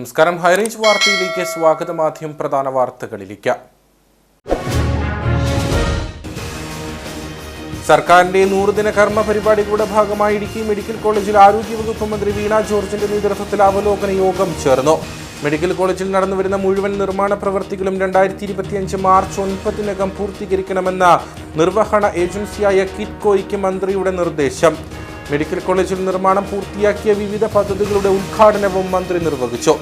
നമസ്കാരം. ഹൈറേഞ്ച് വാർത്തയിലേക്ക് സ്വാഗതം. ആദ്യം പ്രധാന വാർത്തകളിലേക്ക്. സർക്കാരിന്റെ 100 ദിന കർമ്മ പരിപാടികളുടെ ഭാഗമായി ഇടുക്കി മെഡിക്കൽ കോളേജിൽ ആരോഗ്യവകുപ്പ് മന്ത്രി വീണ ജോർജിന്റെ നേതൃത്വത്തിൽ അവലോകന യോഗം ചേർന്നു. മെഡിക്കൽ കോളേജിൽ നടന്നുവരുന്ന മുഴുവൻ നിർമ്മാണ പ്രവൃത്തികളും 2025 മാർച്ച് 9 പൂർത്തീകരിക്കണമെന്ന നിർവഹണ ഏജൻസിയായ കിറ്റ്കോയ്ക്ക് മന്ത്രിയുടെ നിർദ്ദേശം. മെഡിക്കൽ കോളേജിൽ നിർമ്മാണം പൂർത്തിയാക്കിയ വിവിധ പദ്ധതികളുടെ ഉദ്ഘാടനവും മന്ത്രി നിർവഹിച്ചു.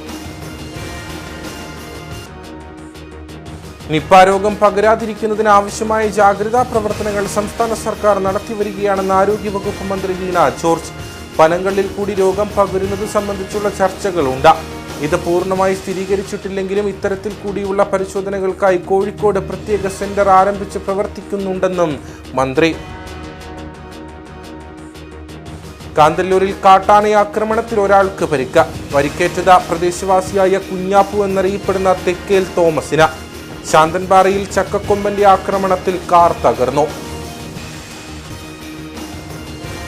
നിപ്പ രോഗം പകരാതിരിക്കുന്നതിന് ആവശ്യമായ ജാഗ്രതാ പ്രവർത്തനങ്ങൾ സംസ്ഥാന സർക്കാർ നടത്തിവരികയാണെന്ന് ആരോഗ്യവകുപ്പ് മന്ത്രി വീണ ജോർജ്. പനങ്ങളിൽ കൂടി രോഗം പകരുന്നത് സംബന്ധിച്ചുള്ള ചർച്ചകളുണ്ട്. ഇത് പൂർണ്ണമായി സ്ഥിരീകരിച്ചിട്ടില്ലെങ്കിലും ഇത്തരത്തിൽ കൂടിയുള്ള പരിശോധനകൾക്കായി കോഴിക്കോട് പ്രത്യേക സെന്റർ ആരംഭിച്ച് പ്രവർത്തിക്കുന്നുണ്ടെന്നും മന്ത്രി. കാന്തല്ലൂരിൽ കാട്ടാനയാക്രമണത്തിൽ ഒരാൾക്ക് പരിക്ക്. പരിക്കേറ്റത് പ്രദേശവാസിയായ കുഞ്ഞാപ്പു എന്നറിയപ്പെടുന്ന തെക്കേൽ തോമസിന്. ശാന്തൻപാറയിൽ ചക്കക്കൊമ്പന്റെ ആക്രമണത്തിൽ കാർ തകർന്നു.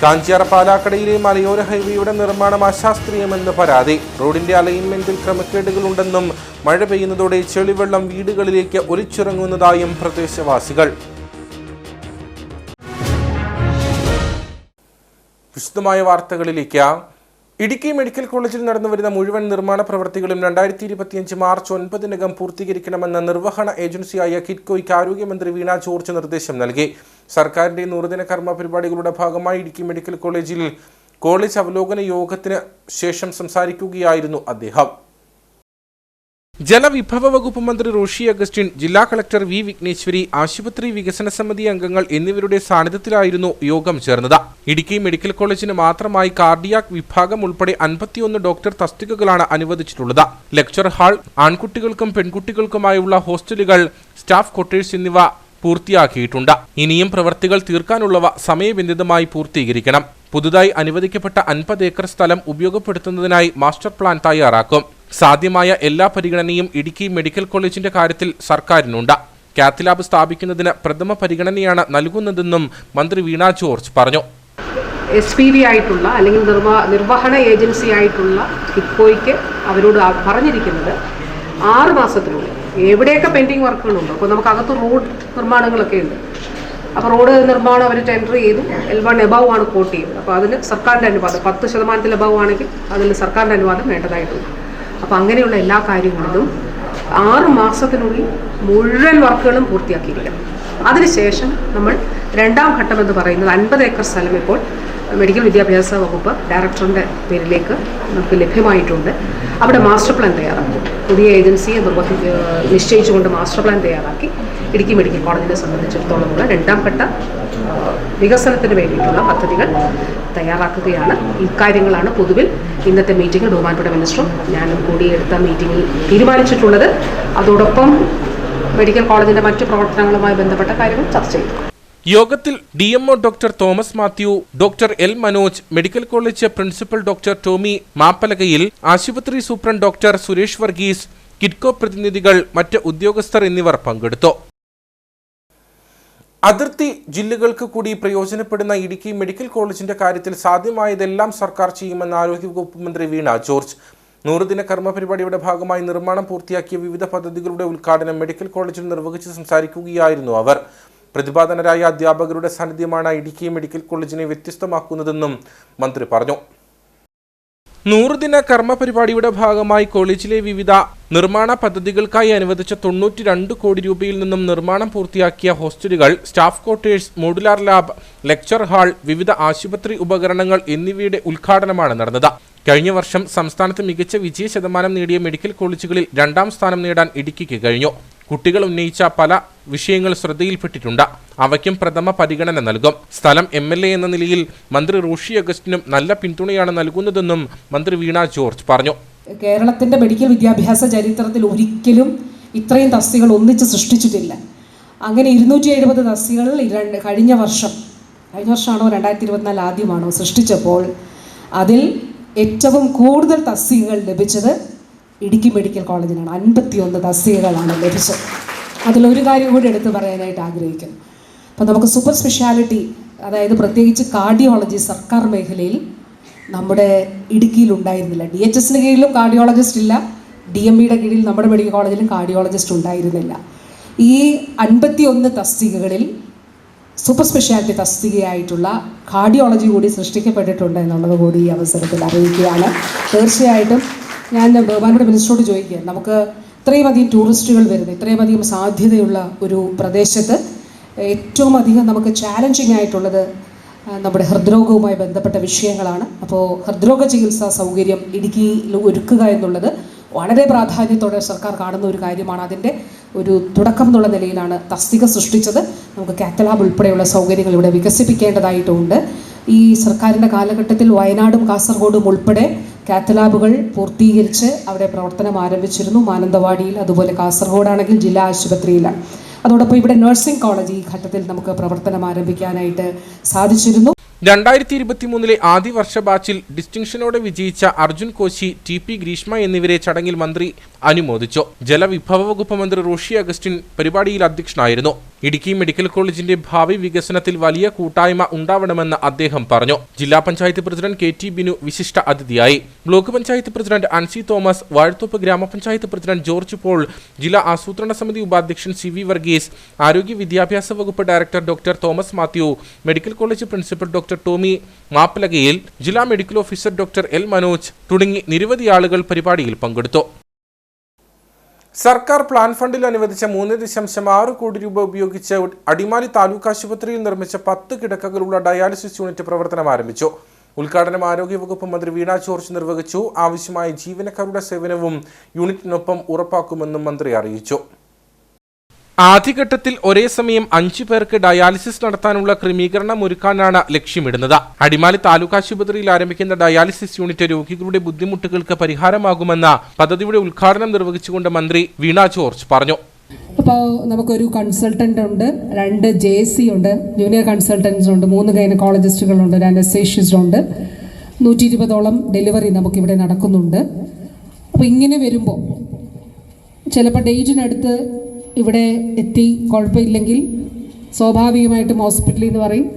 കാഞ്ചിയാർ പാലാക്കടയിലെ മലയോര ഹൈവേയുടെ നിർമ്മാണം അശാസ്ത്രീയമെന്ന് പരാതി. റോഡിന്റെ അലൈൻമെന്റിൽ ക്രമക്കേടുകളുണ്ടെന്നും മഴ പെയ്യുന്നതോടെ ചെളിവെള്ളം വീടുകളിലേക്ക് ഒലിച്ചിറങ്ങുന്നതായും പ്രദേശവാസികൾ. വിശദമായ വാർത്തകളിലേക്ക്. ഇടുക്കി മെഡിക്കൽ കോളേജിൽ നടന്നുവരുന്ന മുഴുവൻ നിർമ്മാണ പ്രവൃത്തികളും 2025 മാർച്ച് 9 പൂർത്തീകരിക്കണമെന്ന നിർവഹണ ഏജൻസിയായ കിറ്റ്കോയ്ക്ക് ആരോഗ്യമന്ത്രി വീണ ജോർജ് നിർദ്ദേശം നൽകി. സർക്കാരിന്റെ 100 ദിന കർമ്മ പരിപാടികളുടെ ഭാഗമായി ഇടുക്കി മെഡിക്കൽ കോളേജിൽ കോളേജ് അവലോകന യോഗത്തിന് ശേഷം സംസാരിക്കുകയായിരുന്നു അദ്ദേഹം. ജലവിഭവ വകുപ്പ് മന്ത്രി റോഷി അഗസ്റ്റിൻ, ജില്ലാ കളക്ടർ വി വിഘ്നേശ്വരി, ആശുപത്രി വികസന സമിതി അംഗങ്ങൾ എന്നിവരുടെ സാന്നിധ്യത്തിലായിരുന്നു യോഗം ചേർന്നത്. ഇടുക്കി മെഡിക്കൽ കോളേജിന് മാത്രമായി കാർഡിയാക് വിഭാഗം ഉൾപ്പെടെ 51 ഡോക്ടർ തസ്തികകളാണ് അനുവദിച്ചിട്ടുള്ളത്. ലെക്ചർ ഹാൾ, ആൺകുട്ടികൾക്കും പെൺകുട്ടികൾക്കുമായുള്ള ഹോസ്റ്റലുകൾ, സ്റ്റാഫ് ക്വാർട്ടേഴ്സ് എന്നിവ പൂർത്തിയാക്കിയിട്ടുണ്ട്. ഇനിയും പ്രവൃത്തികൾ തീർക്കാനുള്ളവ സമയബന്ധിതമായി പൂർത്തീകരിക്കണം. പുതുതായി അനുവദിക്കപ്പെട്ട 50 ഏക്കർ സ്ഥലം ഉപയോഗപ്പെടുത്തുന്നതിനായി മാസ്റ്റർ പ്ലാൻ തയ്യാറാക്കും. സാധ്യമായ എല്ലാ പരിഗണനയും ഇടുക്കി മെഡിക്കൽ കോളേജിന്റെ കാര്യത്തിൽ സർക്കാരിനുണ്ട്. കാത്ത് ലാബ് സ്ഥാപിക്കുന്നതിന് പ്രഥമ പരിഗണനയാണ് നൽകുന്നതെന്നും മന്ത്രി വീണ ജോർജ് പറഞ്ഞു. SPV ആയിട്ടുള്ള അല്ലെങ്കിൽ നിർവഹണ ഏജൻസി ആയിട്ടുള്ള കിറ്റ്കോയ്ക്ക് അവരോട് പറഞ്ഞിരിക്കുന്നത് 6 മാസത്തിനുള്ളിൽ എവിടെയൊക്കെ പെൻഡിങ് വർക്കുകളുണ്ടോ. അപ്പോൾ നമുക്കകത്ത് റോഡ് നിർമ്മാണങ്ങളൊക്കെ ഉണ്ട്. അപ്പോൾ റോഡ് നിർമ്മാണം അവർ ടെൻഡർ ചെയ്തു. L1 എബവ് ആണ് കോട്ട് ചെയ്തത്. അപ്പോൾ അതിന് സർക്കാരിൻ്റെ അനുവാദം 10% എബവ് ആണെങ്കിൽ അതിൽ സർക്കാരിൻ്റെ അനുവാദം വേണ്ടതായിട്ടുണ്ട്. അപ്പോൾ അങ്ങനെയുള്ള എല്ലാ കാര്യങ്ങളിലും 6 മാസത്തിനുള്ളിൽ മുഴുവൻ വർക്കുകളും പൂർത്തിയാക്കിയിരിക്കണം. അതിനുശേഷം നമ്മൾ രണ്ടാം ഘട്ടം എന്ന് പറയുന്നത് 50 ഏക്കർ സ്ഥലം ഇപ്പോൾ മെഡിക്കൽ വിദ്യാഭ്യാസ വകുപ്പ് ഡയറക്ടറിൻ്റെ പേരിലേക്ക് നമുക്ക് ലഭ്യമായിട്ടുണ്ട്. അവിടെ മാസ്റ്റർ പ്ലാൻ തയ്യാറാക്കി പുതിയ ഏജൻസിയെ നിശ്ചയിച്ചുകൊണ്ട് മാസ്റ്റർ പ്ലാൻ തയ്യാറാക്കി ഇടുക്കി മെഡിക്കൽ കോളേജിനെ സംബന്ധിച്ചിടത്തോളമുള്ള രണ്ടാം ഘട്ട വികസനത്തിന് വേണ്ടിയിട്ടുള്ള പദ്ധതികൾ തയ്യാറാക്കുകയാണ്. ഇക്കാര്യങ്ങളാണ് പൊതുവിൽ ഇന്നത്തെ മീറ്റിംഗിൽ ബഹുമാനപ്പെട്ട മിനിസ്റ്ററും ഞാനും കൂടി എടുത്ത മീറ്റിംഗിൽ തീരുമാനിച്ചിട്ടുള്ളത്. അതോടൊപ്പം മെഡിക്കൽ കോളേജിന്റെ മറ്റു പ്രവർത്തനങ്ങളുമായി ബന്ധപ്പെട്ട കാര്യങ്ങൾ ചർച്ച ചെയ്തു. യോഗത്തിൽ DMO doctor Thomas Mathew, doctor L Manoj, medical college principal doctor Tomy Mappalakayil, ആശുപത്രി സൂപ്രണ്ട് ഡോക്ടർ സുരേഷ് വർഗീസ്, കിറ്റ്കോ പ്രതിനിധികൾ, മറ്റ് ഉദ്യോഗസ്ഥർ എന്നിവർ പങ്കെടുത്തു. അതിർത്തി ജില്ലകൾക്ക് കൂടി പ്രയോജനപ്പെടുന്ന ഇടുക്കി മെഡിക്കൽ കോളേജിന്റെ കാര്യത്തിൽ സാധ്യമായതെല്ലാം സർക്കാർ ചെയ്യുമെന്ന് ആരോഗ്യവകുപ്പ് മന്ത്രി വീണ ജോർജ്. 100 ദിന കർമ്മ പരിപാടിയുടെ ഭാഗമായി നിർമ്മാണം പൂർത്തിയാക്കിയ വിവിധ പദ്ധതികളുടെ ഉദ്ഘാടനം മെഡിക്കൽ കോളേജിൽ നിർവഹിച്ച് സംസാരിക്കുകയായിരുന്നു അവർ. പ്രതിഭാധനരായ അധ്യാപകരുടെ സാന്നിധ്യമാണ് ഇടുക്കി മെഡിക്കൽ കോളേജിനെ വ്യത്യസ്തമാക്കുന്നതെന്നും മന്ത്രി പറഞ്ഞു. 100 ദിന കർമ്മ പരിപാടിയുടെ ഭാഗമായി കോളേജിലെ വിവിധ നിർമ്മാണ പദ്ധതികൾക്കായി അനുവദിച്ച 92 കോടി രൂപയിൽ നിന്നും നിർമ്മാണം പൂർത്തിയാക്കിയ ഹോസ്റ്റലുകൾ, staff quarters, modular lab, lecture hall, വിവിധ ആശുപത്രി ഉപകരണങ്ങൾ എന്നിവയുടെ ഉദ്ഘാടനമാണ് നടന്നത്. കഴിഞ്ഞ വർഷം സംസ്ഥാനത്ത് മികച്ച വിജയ ശതമാനം നേടിയ മെഡിക്കൽ കോളേജുകളിൽ 2ാം സ്ഥാനം നേടാൻ ഇടുക്കിക്ക് കഴിഞ്ഞു. കുട്ടികൾ ഉന്നയിച്ച പല വിഷയങ്ങൾ ശ്രദ്ധയിൽപ്പെട്ടിട്ടുണ്ട്. അവയ്ക്കും പ്രഥമ പരിഗണന നൽകും. സ്ഥലം MLA എന്ന നിലയിൽ മന്ത്രി റോഷി അഗസ്റ്റിനും നല്ല പിന്തുണയാണ് നൽകുന്നതെന്നും മന്ത്രി വീണ ജോർജ് പറഞ്ഞു. കേരളത്തിൻ്റെ മെഡിക്കൽ വിദ്യാഭ്യാസ ചരിത്രത്തിൽ ഒരിക്കലും ഇത്രയും തസ്തികൾ ഒന്നിച്ച് സൃഷ്ടിച്ചിട്ടില്ല. അങ്ങനെ 270 തസ്തികൾ കഴിഞ്ഞ വർഷമാണോ 2024 ആദ്യമാണോ സൃഷ്ടിച്ചപ്പോൾ അതിൽ ഏറ്റവും കൂടുതൽ തസ്തികകൾ ലഭിച്ചത് ഇടുക്കി മെഡിക്കൽ കോളേജിനാണ്. 51 തസ്തികകളാണ് ലഭിച്ചത്. അതിലൊരു കാര്യം കൂടി എടുത്തു പറയാനായിട്ട് ആഗ്രഹിക്കുന്നു. അപ്പോൾ നമുക്ക് സൂപ്പർ സ്പെഷ്യാലിറ്റി, അതായത് പ്രത്യേകിച്ച് കാർഡിയോളജി സർക്കാർ മേഖലയിൽ നമ്മുടെ ഇടുക്കിയിൽ ഉണ്ടായിരുന്നില്ല. DHSന് കീഴിലും കാർഡിയോളജിസ്റ്റ് ഇല്ല, DMEയുടെ കീഴിൽ നമ്മുടെ മെഡിക്കൽ കോളേജിലും കാർഡിയോളജിസ്റ്റ് ഉണ്ടായിരുന്നില്ല. ഈ 51 തസ്തികകളിൽ സൂപ്പർ സ്പെഷ്യാലിറ്റി തസ്തികയായിട്ടുള്ള കാർഡിയോളജി കൂടി സൃഷ്ടിക്കപ്പെട്ടിട്ടുണ്ട് എന്നുള്ളത് കൂടി ഈ അവസരത്തിൽ അറിയിക്കുകയാണ്. തീർച്ചയായിട്ടും ഞാൻ ബഹുമാനപ്പെട്ട മിനിസ്റ്ററോട് ചോദിക്കുക, നമുക്ക് ഇത്രയും അധികം ടൂറിസ്റ്റുകൾ വരുന്ന, ഇത്രയും അധികം സാധ്യതയുള്ള ഒരു പ്രദേശത്ത് ഏറ്റവും അധികം നമുക്ക് ചാലഞ്ചിങ് ആയിട്ടുള്ളത് നമ്മുടെ ഹൃദ്രോഗവുമായി ബന്ധപ്പെട്ട വിഷയങ്ങളാണ്. അപ്പോൾ ഹൃദ്രോഗ ചികിത്സാ സൗകര്യം ഇടുക്കിയിൽ ഒരുക്കുക എന്നുള്ളത് വളരെ പ്രാധാന്യത്തോടെ സർക്കാർ കാണുന്ന ഒരു കാര്യമാണ്. അതിൻ്റെ ഒരു തുടക്കം എന്നുള്ള നിലയിലാണ് തസ്തിക സൃഷ്ടിച്ചത്. നമുക്ക് കാത്ത് ലാബ് ഉൾപ്പെടെയുള്ള സൗകര്യങ്ങൾ ഇവിടെ വികസിപ്പിക്കേണ്ടതായിട്ടുണ്ട്. ഈ സർക്കാരിൻ്റെ കാലഘട്ടത്തിൽ വയനാടും കാസർഗോഡും ഉൾപ്പെടെ കാത്ത് ലാബുകൾ പൂർത്തീകരിച്ച് അവിടെ പ്രവർത്തനം ആരംഭിച്ചിരുന്നു. മാനന്തവാടിയിൽ, അതുപോലെ കാസർഗോഡാണെങ്കിൽ ജില്ലാ ആശുപത്രിയിലാണ്. അതോടൊപ്പം ഇവിടെ നഴ്സിംഗ് കോളേജ് ഈ ഘട്ടത്തിൽ നമുക്ക് പ്രവർത്തനം ആരംഭിക്കാനായിട്ട് സാധിച്ചിരുന്നു. 2023 ആദ്യ വർഷ ബാച്ചിൽ ഡിസ്റ്റിങ്ഷനോടെ വിജയിച്ച അർജുൻ കോശി, TP ഗ്രീഷ്മ എന്നിവരെ ചടങ്ങിൽ മന്ത്രി അനുമോദിച്ചു. ജലവിഭവ വകുപ്പ് മന്ത്രി റോഷി അഗസ്റ്റിൻ പരിപാടിയിൽ അധ്യക്ഷനായിരുന്നു. ഇടുക്കി മെഡിക്കൽ കോളേജിന്റെ ഭാവി വികസനത്തിൽ വലിയ കൂട്ടായ്മ ഉണ്ടാവണമെന്ന് അദ്ദേഹം പറഞ്ഞു. ജില്ലാ പഞ്ചായത്ത് പ്രസിഡന്റ് KT ബിനു വിശിഷ്ട അതിഥിയായി. ബ്ലോക്ക് പഞ്ചായത്ത് പ്രസിഡന്റ് അൻസി തോമസ്, വാഴത്തോപ്പ് ഗ്രാമപഞ്ചായത്ത് പ്രസിഡന്റ് ജോർജ് പോൾ, ജില്ലാ ആസൂത്രണ സമിതി ഉപാധ്യക്ഷൻ CV വർഗീസ്, ആരോഗ്യ വിദ്യാഭ്യാസ വകുപ്പ് director doctor Thomas Mathew, medical college principal doctor Tomy Mappalakayil, ജില്ലാ medical officer doctor L Manoj തുടങ്ങി നിരവധി ആളുകൾ പരിപാടിയിൽ പങ്കെടുത്തു. സർക്കാർ പ്ലാൻ ഫണ്ടിൽ അനുവദിച്ച 3.6 കോടി രൂപ ഉപയോഗിച്ച് അടിമാലി താലൂക്ക് ആശുപത്രിയിൽ നിർമ്മിച്ച 10 കിടക്കകളുള്ള ഡയാലിസിസ് യൂണിറ്റ് പ്രവർത്തനം ആരംഭിച്ചു. ഉദ്ഘാടനം ആരോഗ്യവകുപ്പ് മന്ത്രി വീണ ജോർജ് നിർവഹിച്ചു. ആവശ്യമായ ജീവനക്കാരുടെ സേവനവും യൂണിറ്റിനൊപ്പം ഉറപ്പാക്കുമെന്നും മന്ത്രി അറിയിച്ചു. ആദ്യഘട്ടത്തിൽ ഒരേ സമയം 5 പേർക്ക് ഡയാലിസിസ് നടത്താനുള്ള ക്രമീകരണം ഒരുക്കാനാണ് ലക്ഷ്യമിടുന്നത്. അടിമാലി താലൂക്ക് ആശുപത്രിയിൽ ആരംഭിക്കുന്ന ഡയാലിസിസ് യൂണിറ്റ് രോഗികളുടെ ബുദ്ധിമുട്ടുകൾക്ക് പരിഹാരമാകുമെന്ന പദ്ധതിയുടെ ഉദ്ഘാടനം നിർവഹിച്ചുകൊണ്ട് മന്ത്രി വീണ ജോർജ് പറഞ്ഞു. അപ്പോൾ നമുക്കൊരു കൺസൾട്ടൻ്റ് ഉണ്ട്, 2 JC ഉണ്ട്, ജൂനിയർ കൺസൾട്ടൻസ് ഉണ്ട്, 3 ഗൈനക്കോളജിസ്റ്റുകളുണ്ട്, 2 അനസ്തേഷ്യസ്റ്റ് ഉണ്ട്, 120ഓളം ഡെലിവറി നമുക്കിവിടെ നടക്കുന്നുണ്ട്. അപ്പോൾ ഇങ്ങനെ വരുമ്പോൾ ചിലപ്പോൾ ഡേറ്റിനടുത്ത് ഇവിടെ എത്തി കുഴപ്പമില്ലെങ്കിൽ സ്വാഭാവികമായിട്ടും ഹോസ്പിറ്റലിൽ നിന്ന് പറയും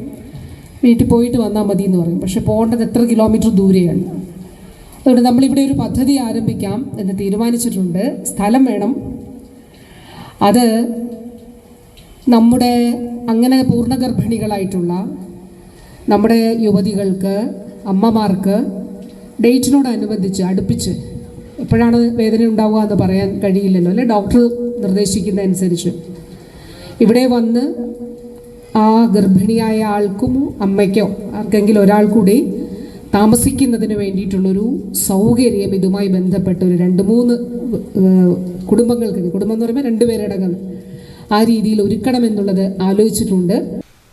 വീട്ടിൽ പോയിട്ട് വന്നാൽ മതി എന്ന് പറയും. പക്ഷെ പോകേണ്ടത് എത്ര കിലോമീറ്റർ ദൂരെയാണ്. അതുകൊണ്ട് നമ്മളിവിടെ ഒരു പദ്ധതി ആരംഭിക്കാം എന്ന് തീരുമാനിച്ചിട്ടുണ്ട്. സ്ഥലം വേണം. അത് നമ്മുടെ അങ്ങനെ പൂർണ്ണഗർഭിണികളായിട്ടുള്ള നമ്മുടെ യുവതികൾക്ക്, അമ്മമാർക്ക് ഡേറ്റിനോടനുബന്ധിച്ച് അടുപ്പിച്ച് എപ്പോഴാണ് വേദന ഉണ്ടാവുക എന്ന് പറയാൻ കഴിയില്ലല്ലോ, അല്ലെ? ഡോക്ടർ നിർദ്ദേശിക്കുന്ന അനുസരിച്ച് ഇവിടെ വന്ന് ആ ഗർഭിണിയായ ആൾക്കും അമ്മയ്ക്കോ ആർക്കെങ്കിലും ഒരാൾ കൂടി താമസിക്കുന്നതിന് വേണ്ടിയിട്ടുള്ളൊരു സൗകര്യം ഇതുമായി ബന്ധപ്പെട്ട് ഒരു 2-3 കുടുംബങ്ങൾക്ക്, കുടുംബം എന്ന് പറയുമ്പോൾ 2 പേരടങ്ങുന്ന ആ രീതിയിൽ ഒരുക്കണമെന്നുള്ളത് ആലോചിച്ചിട്ടുണ്ട്.